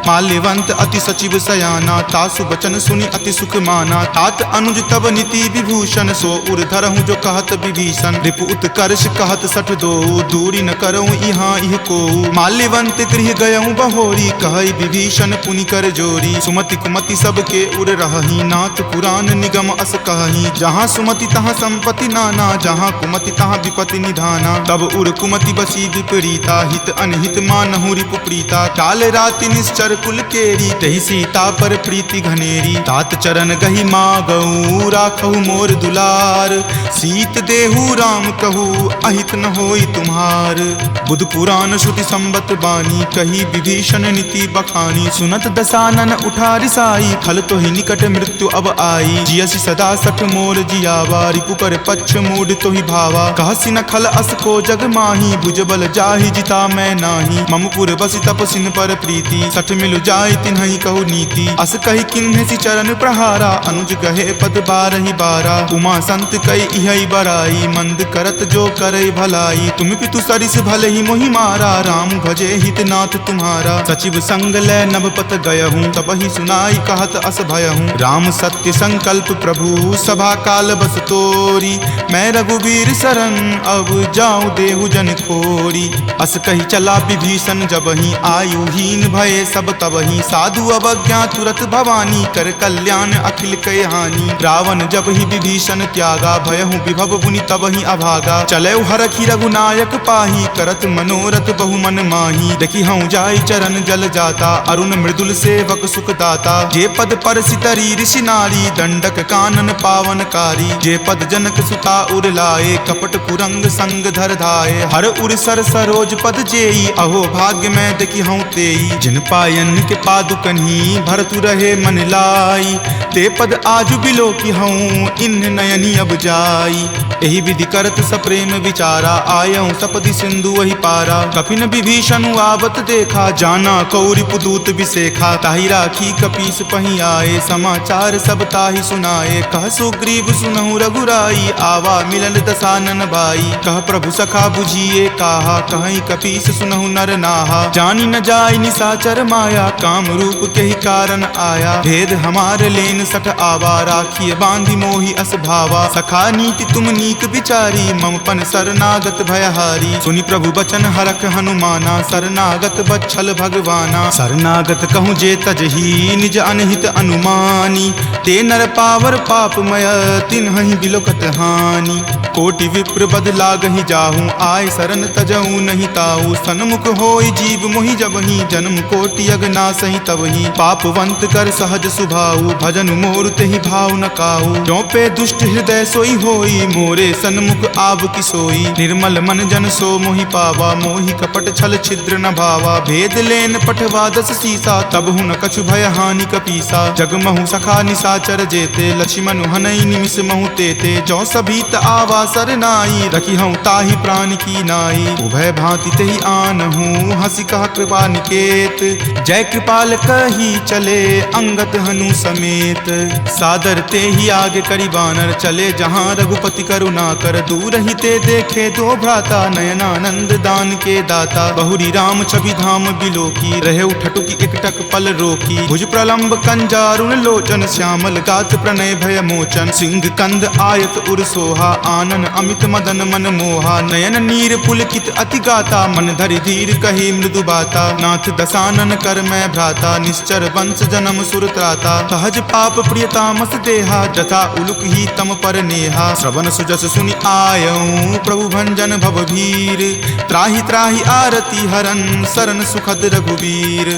माल्यवंत अति सचिव सयाना, तासु बचन सुनि अति सुख माना। तात अनुज तब नीति विभूषण, सो उर धरहूँ जो कहत विभीषण। रिपु उत्कर्ष कहत सठ दो, दूरी न करऊँ यहाँ इह को। माल्यवंत गृह गयऊँ बहोरी, कहई विभीषण पुनि कर जोरी। सुमति कुमति सबके उर रहही, नाथ पुराण निगम अस कहही। जहाँ सुमति तहाँ संपत्ति नाना, जहाँ कुमति तहाँ विपत्ति निधाना। तब उर कुमति बसी विपरीता, हित अनहित मानहु रिपु प्रीता। काल राति निश्चर कुल केरी, तहि सीता पर प्रीति घनेरी। तात चरण गहि मागऊ, राखहु मोर दुलार। सीत देहु राम कहू, अहित न होई तुम्हार। बुध पुराण श्रुति संबत बानी, कही विभीषण नीति बखानी। सुनत दसानन उठा रिसाई, खल तो ही निकट मृत्यु अब आई। जियसि सदा सठ मोर जियावा, रिपु पर पक्ष मूड तो ही भावा। कहसि न खल अस को जग माही, भुजबल जाहि जिता मैं नाही। ममपुर बसि तपसिन पर प्रीति, सठ मिलु जाय तिन्हि कहु नीति। अस कहि किन्हि चरण प्रहारा, अनुज गहे पद बारहि बारा। उमा संत कई इहै बराई, मंद करत जो करई भलाई। तुम पितु सरिस भले ही मोहि मारा, राम भजे हित नाथ तुम्हारा। सचिव संग लै नभपत गयहूँ, तबहि सुनाई कहत अस भयहूँ। राम सत्य संकल्प प्रभु, सभा काल बस तोरी। मैं रघुवीर शरण, अब जाऊँ देहु जन खोरी। अस कही चला विभीषण जबहि, आयुहीन भये सब तबही साधु अवज्ञा तुरत भवानी कर कल्याण अखिल कय हानि। रावण जब ही विभीषण त्यागा भयहु विभव पुनि तबही अभागा। चले हरखी रघुनायक पाही करत मनोरथ बहु मन माही। देखी हूँ जाई चरण जल जाता अरुण मृदुल सेवक सुख दाता। जे पद पर सितरी ऋषि नारी दंडक कानन पावनकारी। जे पद जनक सुता उर लाए कपट कुरंग संग धर धाये। हर उर सर सरोज पद जेई अहो भाग्य में देखी हूँ तेई। जिन पायन के पादुकन्ही भरतु रहे मन लाई। ते पद आजु बिलो की हूँ इन नयनी अब जाई। एहि विधि करत सप्रेम विचारा आयऊँ सपदि सिंधु वही पारा। कपिन विभीषण आवत देखा जाना कौरि पुदूत विसेखा। ताहि राखी कपीस पही आए समाचार सब ताहि सुनाए। कह सुग्रीव सुनहु रघुराई आवा मिलन दसानन भाई। कह प्रभु सखा बुझिए काहा कहीं कपीस सुनहु नर नाहा। जानी न जाय निसाचर माया काम रूप के ही कारण आया। भेद हमार लेन सठ आवा राखिए बांधि मोहि अस भावा। सखा नीति तुम नीक विचारी मम पन शरणागत भयहारी। सुनि प्रभु बचन हरख हनुमाना शरणागत बच्छल भगवाना। शरणागत कहूँ जे तजही निज अनहित अनुमानी। ते नर पावर पापमय तिन्हि बिलोकत हानि। कोटि विप्र बद लागहि जाहूँ आय शरण तजहूँ नहीं ताऊ। सन्मुख होई जीव मोहि जबहि जन्म कोटि अगनासहि तबहि। पापवंत कर सहज सुभाऊ भजन मोर तेहि भाव न काऊ। जो पे दुष्ट हृदय सोई होई मोरे सन्मुख आव की सोई। निर्मल मन जन सो मोहि पावा मोहि कपट छल छिद्र न भावा। भेद लेन पठवा दस सीसा तब हुन कछु भय हानि कपीसा। जगमहु सखा निसाचर जेते लक्ष्मण हनई निमिष महु तेते। जो सभीत आवा सरनाई रखी हूँ ताहि प्राण की नाई। उभय भांति तेहि आनहूँ हंसी कहा कृपा निकेत। जय कृपाल कही चले अंगत हनु समेत। सादर ते ही आगे करी बानर चले जहाँ रघुपति करुणा कर। दूर ही ते देखे दो भ्राता नयनानंद दान के दाता। बहुरी राम छवि धाम बिलोकी रहे उठटुकी एकटक पल रोकी। भुज प्रलंब कंजारुण लोचन श्यामल गात प्रणय भय मोचन। सिंह कंद आयत उर सोहा आनन अमित मदन मन मोहा। नयन नीर पुलकित अति गाता मन धरि धीर कही मृदु बाता। नाथ दसानन कर मैं भ्राता निश्चर वंश जन्म सुर त्राता। सहज पाप प्रियतामस देहा जथा उलुक ही तम पर नेहा। श्रवण सुजस सुनि आयऊँ प्रभु भंजन भव भीर। त्राहि त्राहि आरती हरन शरण सुखद रघुवीर।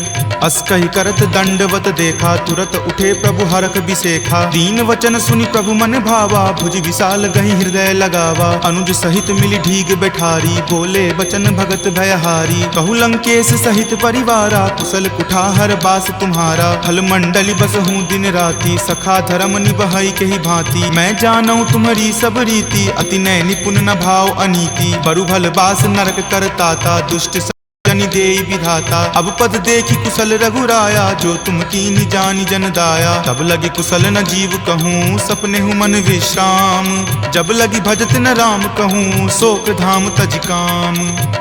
अस कहि करत दंडवत देखा तुरत उठे प्रभु हरख बिसेखा। दीन वचन सुनि प्रभु मन भावा भुज विशाल गहि हृदय लगावा। अनुज सहित मिली ढीग बैठारी बोले बचन भगत भयहारी। कहु लंकेश सहित परिवारा कुशल कुठाहर बास तुम्हारा। फल मंडली बस हूँ दिन राति सखा धर्म निबहई के ही भांति। मैं जानऊ तुम्हारी सब रीति अति नय निपुण न भाव अनीति। बरु भल बास नरक करताता दुष्ट जनि देई विधाता। अब पद देखी कुशल रघुराया जो तुम कीन्ही जानी जन दाया। तब लगी कुशल न जीव कहूँ सपने हूँ मन विश्राम। जब लगी भजत न राम कहूँ शोक धाम तज काम।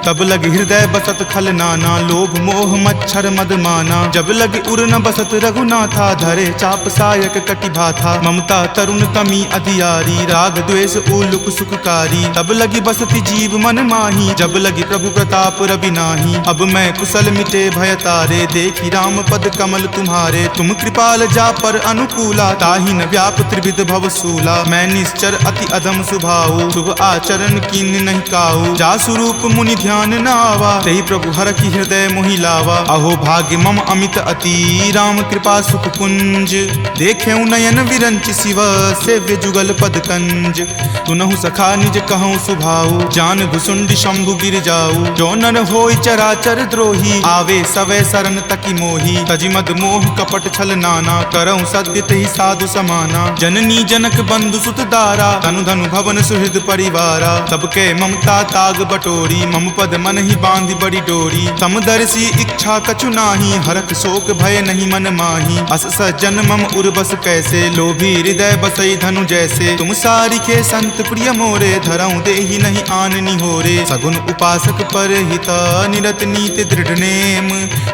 तब लगी हृदय बसत खल नाना लोभ मोह मच्छर मद माना। जब लगी उर न बसत रघुनाथा धरे चाप सायक कटि भाथा। ममता तरुण तमी अधियारी राग द्वेष उलुक सुखकारी। तब लगी बसती जीव मन माही जब लगी प्रभु प्रताप रवि नाही। अब मैं कुशल मिटे भय तारे देखी राम पद कमल तुम्हारे। तुम कृपाल जा पर अनुकूला ताहि न व्याप त्रिविध भव सूला। मैं निश्चर अति अधम सुभाऊ शुभ आचरण कीन नहीं काऊ। जा स्वरूप मुनि ध्यान न आवा तेहि प्रभु हर की हृदय मोहि लावा। अहो भाग्य मम अमित अति राम कृपा सुख कुंज। देखे नयन विरंच शिव सेव्य जुगल पद कंज। तुनहु सखा निज कहूँ सुभाऊ जान भुसुंड शंभु गिर जाऊ। जो नर होई चराचर द्रोही आवे सवै शरण तकी मोही। तजि मद मोह कपट छल नाना करऊँ सद्य तेहि साधु समाना। जननी जनक बंधु सुत दारा तनु धनु भवन सुहृद परिवारा। सबके ममता ताग बटोरी मम पद मन ही बांधि बड़ी डोरी। समदर्शी इच्छा कछु नाही हरख शोक भय नहीं मन माही। अस सज्जन मम उर्वस कैसे लोभी हृदय बसई धनु जैसे। तुम सारिखे संत प्रिय मोरे धरऊँ देहि नहीं आन निहोरे। सगुन उपासक पर हित निरत चलत नीति दृढ़ नेम।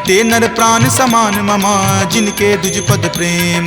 ते नर प्राण समान ममा जिनके दुज पद प्रेम।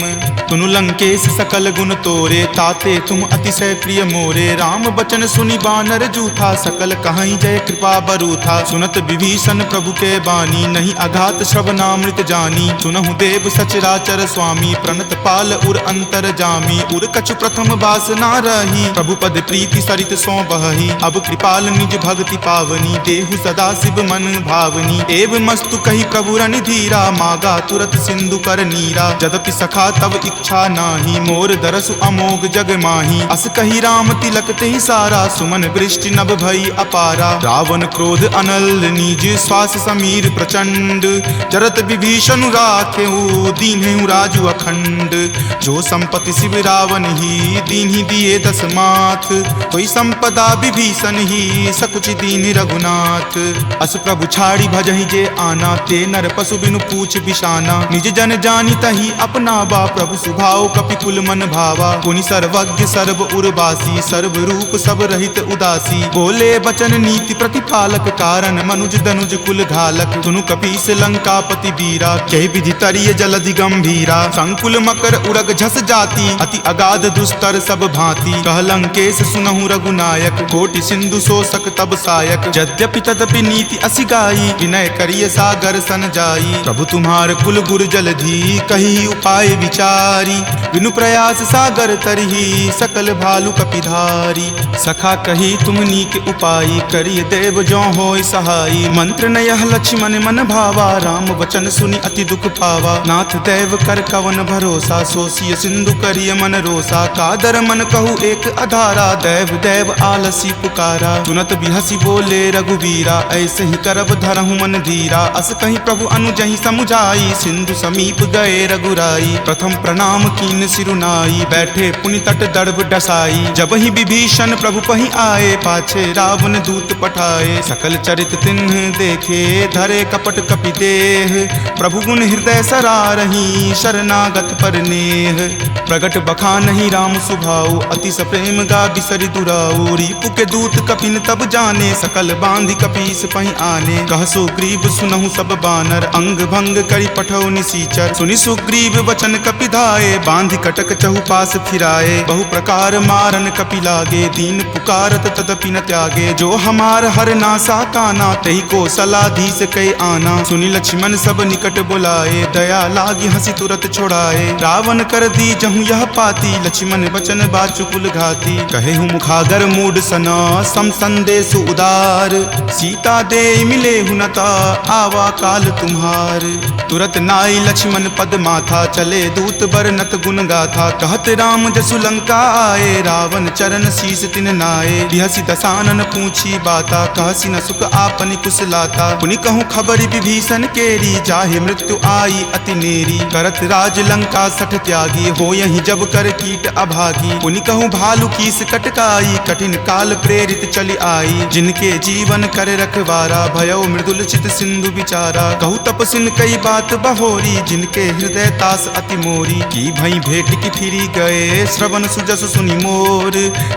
तुनु लंकेश सकल गुण तोरे ताते तुम अतिशय प्रिय मोरे। राम बचन सुनि बानर जूथा सकल कहाई जय कृपा बरू था। सुनत विभीषण प्रभु के बानी नहीं अघात श्रवणामृत जानी। सुनहु देव सचराचर स्वामी प्रणत पाल उर अंतर जामी। उर कछु प्रथम बास ना रही प्रभु पद प्रीति सरित सो बही। अब कृपाल निज भक्ति पावनी देहु सदा शिव मन भावनी। एव मस्तु कही प्रभु रण धीरा मागा तुरत सिंधु कर नीरा। जदपि सखा तब इच्छा नाही मोर दरसु अमोघ जग माही। अस कही राम तिलक तेहि सारा सुमन वृष्टि नभ भई अपारा। रावण क्रोध अनल निज श्वास समीर प्रचंड। जरत विभीषण राखेहु दीन्हेहु राजु अखंड। जो संपत्ति शिव रावण ही दीन्हि दिए दस माथ। कोई संपदा विभीषण ही सकुच दीन्हि रघुनाथ। अस प्रभु छाड़ी भजहि जे आना ते नर पशु बिनु पूछ बिशाना। निज जन जानी तही अपनावा प्रभु सुभाव कपिकुल मन भावा। पुनि सर्वज्ञ सर्व उर्वासी सर्व रूप सब रहित उदासी। बोले बचन नीति प्रतिपालक कारण मनुज दनुज कुल घालक। सुनु कपीस लंकापति वीरा कह विधि तरिय जलधि गंभीरा। संकुल मकर उरग झस जाति अति अगाध दुस्तर सब भांति। कह लंकेश सुनहु रघुनायक कोटि सिंधु शोषक तब सायक। यद्यपि तदपि नीति असि गाई विनय करिय सागर सन जाई। प्रभु तुम्हार कुल गुर जलधि कही उपाय विचारी। बिनु प्रयास सागर तरही सकल भालु कपिधारी। सखा कही तुम नीक उपाय करिय देव जो होय सहाई। मंत्र नयह लक्ष्मण मन भावा राम वचन सुनि अति दुख पावा। नाथ देव कर कवन भरोसा सोसिय सिंधु करिय मन रोसा। कादर मन कहु एक अधारा देव देव आलसी पुकारा। सुनत बिहसी बोले रघुवीरा ऐसे ही करब धरहु मन धीरा। अस कहीं प्रभु अनुजहि समुझाई सिंधु समीप गए रघुराई। प्रथम प्रणाम कीन सिरुनाई बैठे पुनि तट दर्भ डसाई। जब ही विभीषण प्रभु पहि आए पाछे रावण दूत पठाए। सकल चरित तिन्ह देखे धरे कपट कपि देह। प्रभु गुण हृदय सरारही शरणागत पर नेह। प्रगट बखानहि राम सुभाऊ अति सप्रेम गा बिसरि दुराऊ। रिपु के दूत कपिन तब जाने सकल बांधि कपीस पहि आने। कह सुग्रीव सुनहु सब बानर अंग भंग करि पठौ निसीचर। सुनि सुग्रीव वचन कपि धाये बांधि कटक चहु पास फिराए। बहु प्रकार मारन कपि लागे दीन पुकारत तदपि न त्यागे। जो हमार हर नासा काना तही को सलाधीस कई आना। सुनि लक्ष्मण सब निकट बुलाए दया लागी हंसी तुरत छोड़ाए। रावण कर दी जहु यह पाती लक्ष्मण वचन बाचुकुल घाती। कहे हूँ मुखागर मूड सना सम संदेश उदार। सीता दे मिले हुनता आवा काल तुम्हार। तुरत नाई लक्ष्मण पद माथा चले दूत बरनत गुण गाथा। कहत राम जसु लंका आए रावण चरण शीस तिन नाये। बिहसी दसानन पूछी बाता कहसी न सुख आपनि कुशलाता। पुनि कहूँ खबर विभीषण केरी जाहे मृत्यु आई अति नेरी। करत राज लंका सठ त्यागी हो यही जब कर कीट अभागी। पुनि कहूँ भालू कीस कटकाई कठिन काल प्रेरित चली आई। जिनके जीवन कर रखवारा भयो मृदुल चित सिंधु विचारा। कहूँ तपसिन कई बात बहोरी जिनके हृदय तास अति मोरी। की भई भेंट की फिरी गए श्रवण सुजस सुनि मोर।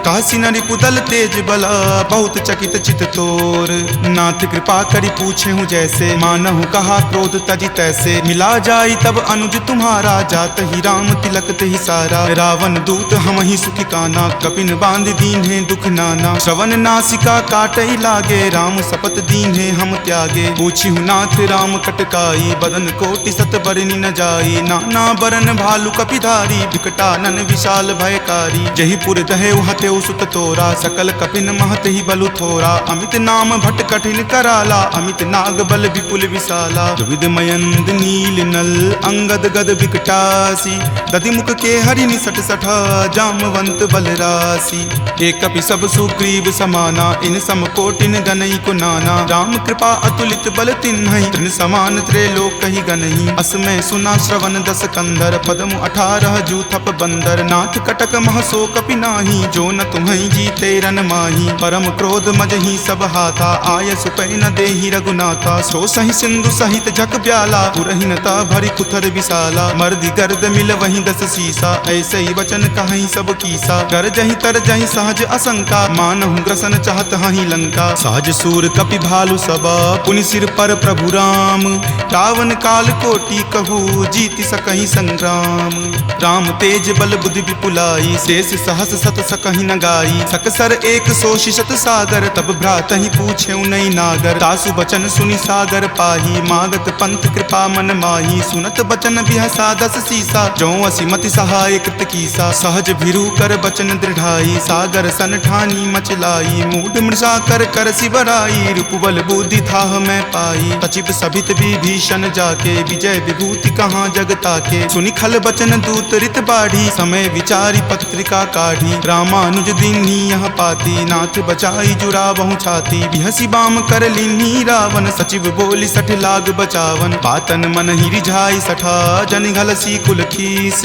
कहसी न रिपुदल तेज बला बहुत चकित चित तोर। नाथ कृपा करी पूछे हूँ जैसे मानहु कहा क्रोध तजी तैसे। मिला जाई तब अनुज तुम्हारा जात ही राम तिलक तेहि सारा। रावण दूत हम ही सुखी काना कपिन बांध दीन है दुख नाना। श्रवण नासिका काटई लागे राम शपथ दीन है हम त्यागे। पूछी हूँ नाथ राम कटकाई बदन कोटि सत बरनी न जाई। नाना बरन भालू कपिधारी विकटानन विशाल भयकारी। जही पुर दहे हतेउ सुत तोरा सकल कपिन महत ही बलु थोरा। अमित नाम भट कठिन कराला अमित नाग बल विपुल विशाला। विविध मयंद नील नल अंगद गद विकटासी। दधि मुख के हरि निसट सठा जामवंत बलरासी। एक कपि सब सुग्रीव समाना इन सम कोटिन गनई को नाना। राम कृपा अतुलित बल तिन्हई तृण समान त्रैलोक कही गनई। असमय सुना श्रवण दस कंधर पदमु 18 जूथप बंदर। नाथ कटक महसो कपि नाही जो न तुम्हें जीते रन माही। परम क्रोध मजही सब हाथा आय सुपै न देहि रघुनाथा। सो सही सिंधु सहित झक ब्याला पुरहिनता भरी कुथर विशाला। मर्दि गर्द मिल वही दस सीसा ऐसे ही वचन कहीं सब कीसा। कर जही तर जही सहज असंका मानहु ग्रसन चाहत हही लंका। सहज सूर कपि भालु सब पुनि सिर पर प्रभु राम। रावण काल कोटि कहू जीति सकहि संग्राम। राम तेज बल बुद्धि विपुलाई शेष सहस सत सकहि न गाई। सकसर एक सोषि शत सागर तब भ्रातहि पूछेउ नहीं नागर। तासु बचन सुनि सागर पाही मागत पंथ कृपा मन माही। सुनत बचन बिहसा दस सीसा जो असिमति सहाय कृत कीसा। सहज भिरू कर बचन दृढ़ाई सागर सन ठानी मचलाई। मूढ़ मृषा कर कर सिबराई रूप बल बुद्धि थाह मैं पाई। सचिव सभित विभीषण जाके विजय विभूति कहाँ जगता के। सुनि खल बचन दूत रित बाढ़ी समय विचारी पत्रिका काढ़ी। रामानुज दीन्ही यह पाती नाथ बचाई जुरावहु छाती। बिहसी बाम कर लीन्ही रावण सचिव बोली सठ लाग बचावन। बातन मन ही रिझाई सठा जन घलसी कुल खीस।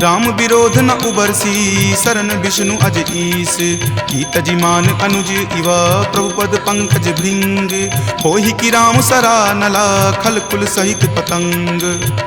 राम विरोध न उबरसी शरण विष्णु अज ईस। गीत जिमान अनुज इव प्रभु पद पंकज भृंग। होहि कि राम सरा नला खल कुल सहित पतंग।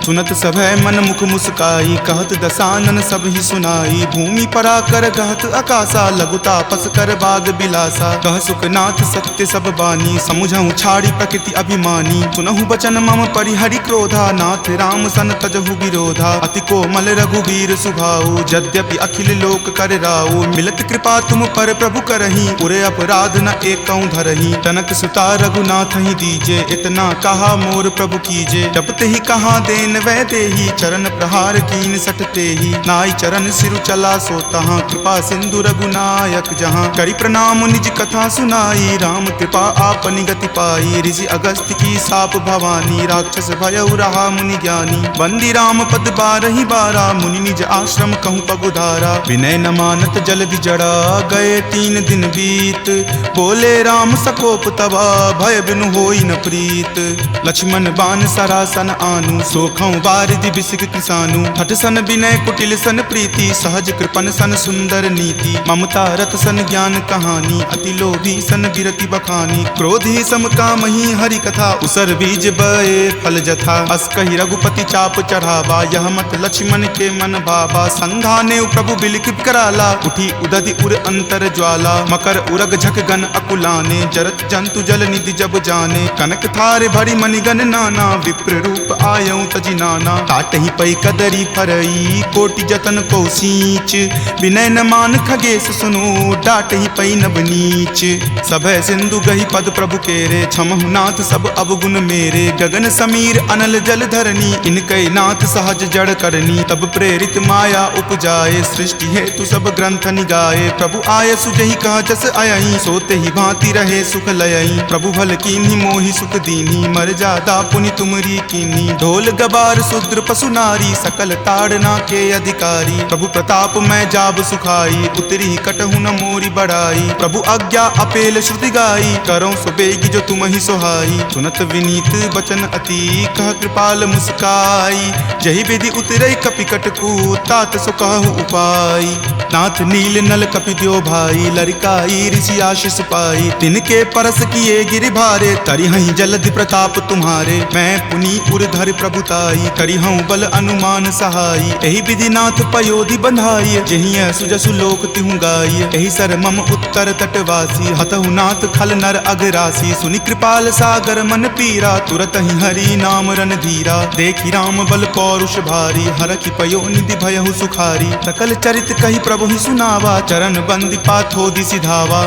सुनत सभय मन मुख मुस्काई कहत दसानन सब ही सुनाई। भूमि परा कर कहत आकाशा लघु तापस कर बाग बिलासा। कह सुखनाथ सत्य सब बानी समुझहु छाड़ी प्रकृति अभिमानी। सुनहु बचन मम परिहरि क्रोधा नाथ राम सन तजहु विरोधा। अति कोमल रघुवीर सुभाऊ यद्यपि अखिल लोक कर राऊ। मिलत कृपा तुम पर प्रभु करही पुरे अपराध न एकौ धरही। तनक सुता रघुनाथ ही दीजे इतना कहा मोर प्रभु कीजे। जपते ही कहा देन वै देही चरण प्रहार कीन सटते ही। नाई चरण सिरु चला सो तहाँ कृपा सिंधु रघुनायक जहाँ। करि प्रणाम निज कथा सुनाई राम कृपा आपनि गति पाई। ऋषि अगस्त्य की साप भवानी राक्षस भयउ रहा मुनि ज्ञानी। बंदी राम पद बारहि बारा मुनि निज आश्रम कहूँ पगुधारा। विनय न मानत जल्दि जड़ा गए 3 दिन बीत। बोले राम सकोप तबा भय बिनु होई न प्रीत। लक्ष्मण बान सरासन आनु सोखौ बारिधि बिसिक किसानु। हठ सन विनय कुटिल सन प्रीति सहज कृपन सन सुंदर नीति। ममता रत सन ज्ञान कहानी अति लोभी सन बिरति बखानी। क्रोधी सम कामहि हरि कथा उसर बीज बए फल जथा। अस कहि रघुपति चाप चढ़ावा यह मत लक्ष्मण के मन भावा। संघाने प्रभु बिलिख कराला उठी उदधि उर अंतर ज्वाला। मकर उरग झक गन अकुलाने जरत जंतु जल निधि जब जाने। कनक थार भरी मणिगन नाना विप्र रूप आयऊ तजि नाना। ताटहि पै कदरी फरई कोटि जतन को सींच। विनय न मान खगेश सुनो डाटहि पै नब नीच। सभय सिंधु गहि पद प्रभु केरे क्षमहु नाथ सब अवगुण मेरे। गगन समीर अनल जल धरनी इनकै नाथ सहज जड़ करनी। तब प्रेरित माया उपजाए सृष्टि हेतु सब ग्रंथ निगाए। प्रभु आय सुजहि कह जस अयहि सोते ही भांति रहे सुख लयहि। प्रभु भल कीन्ही मोहि सुख दीन्ही मर जादा पुनि तुमरी कीन्ही। ढोल गबार शूद्र पशु नारी सकल ताड़ना के अधिकारी। प्रभु प्रताप मैं जाब सुखाई उतरी कटहु न मोरी बढ़ाई। प्रभु आज्ञा अपेल श्रुति गाई करौ सुबेगी जो तुम ही सोहाई। सुनत विनीत बचन अति कह कृपाल मुस्काई। जहि विधि उतरई कपि कटकू तात सो कहु उपाय। नाथ नील नल कपि द्यो भाई लरिकाई ऋषि आशीष पाई। तिनके परस किए गिरि भारे तरिहहि जलधि प्रताप तुम्हारे। मैं पुनि उर धरि प्रभुताई करिहऊँ बल अनुमान सहाई। एहि विधि नाथ पयोधि बंधाई जहिं सुजसु लोक तिहु गाई। एहि सर मम उत्तर तटवासी हतहु नाथ खल नर अघरासी। सुनि कृपाल सागर मन पीरा तुरत ही हरि नाम रन धीरा। देखि राम बल पौरुष भारी हरखि पयो निधि भयहु सुखारी। सकल चरित कहि प्रभु ही सुनावा चरण बंदी पाथोधि सिधावा।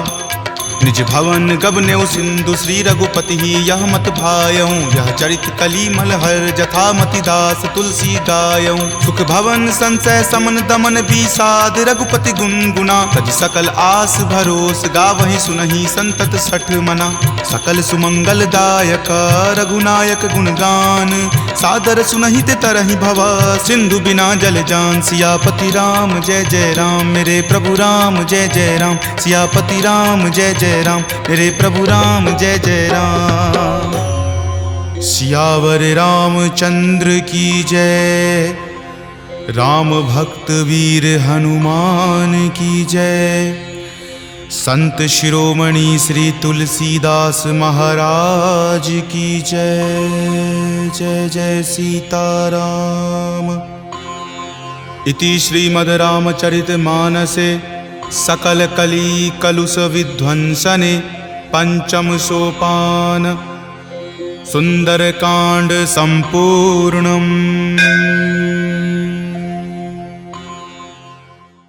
निज भवन गबनेउ सिंधु श्री रघुपति ही यह मत भायऊँ। यह चरित कली मलहर जथा मति दास तुलसी गायऊँ। सुख भवन संशय समन दमन विषाद रघुपति गुनगुना। तज सकल आस भरोस गावहि सुनहि संतत सठ मना। सकल सुमंगल दायक रघुनायक गुणगान सादर सुनहि ते तरहि भव। सिंधु बिना जल जान सियापति राम जय जय राम। मेरे प्रभु राम जय जय राम। सियापति राम जय जय राम। मेरे प्रभु राम जय जय राम। सियावर रामचंद्र की जय। राम भक्त वीर हनुमान की जय। संत शिरोमणि श्री तुलसीदास महाराज की जय। जय जय सीताराम। इति श्रीमद् रामचरित मानसे सकल कली कलुष विध्वंसने पंचम सोपान सुंदरकांड संपूर्णम्।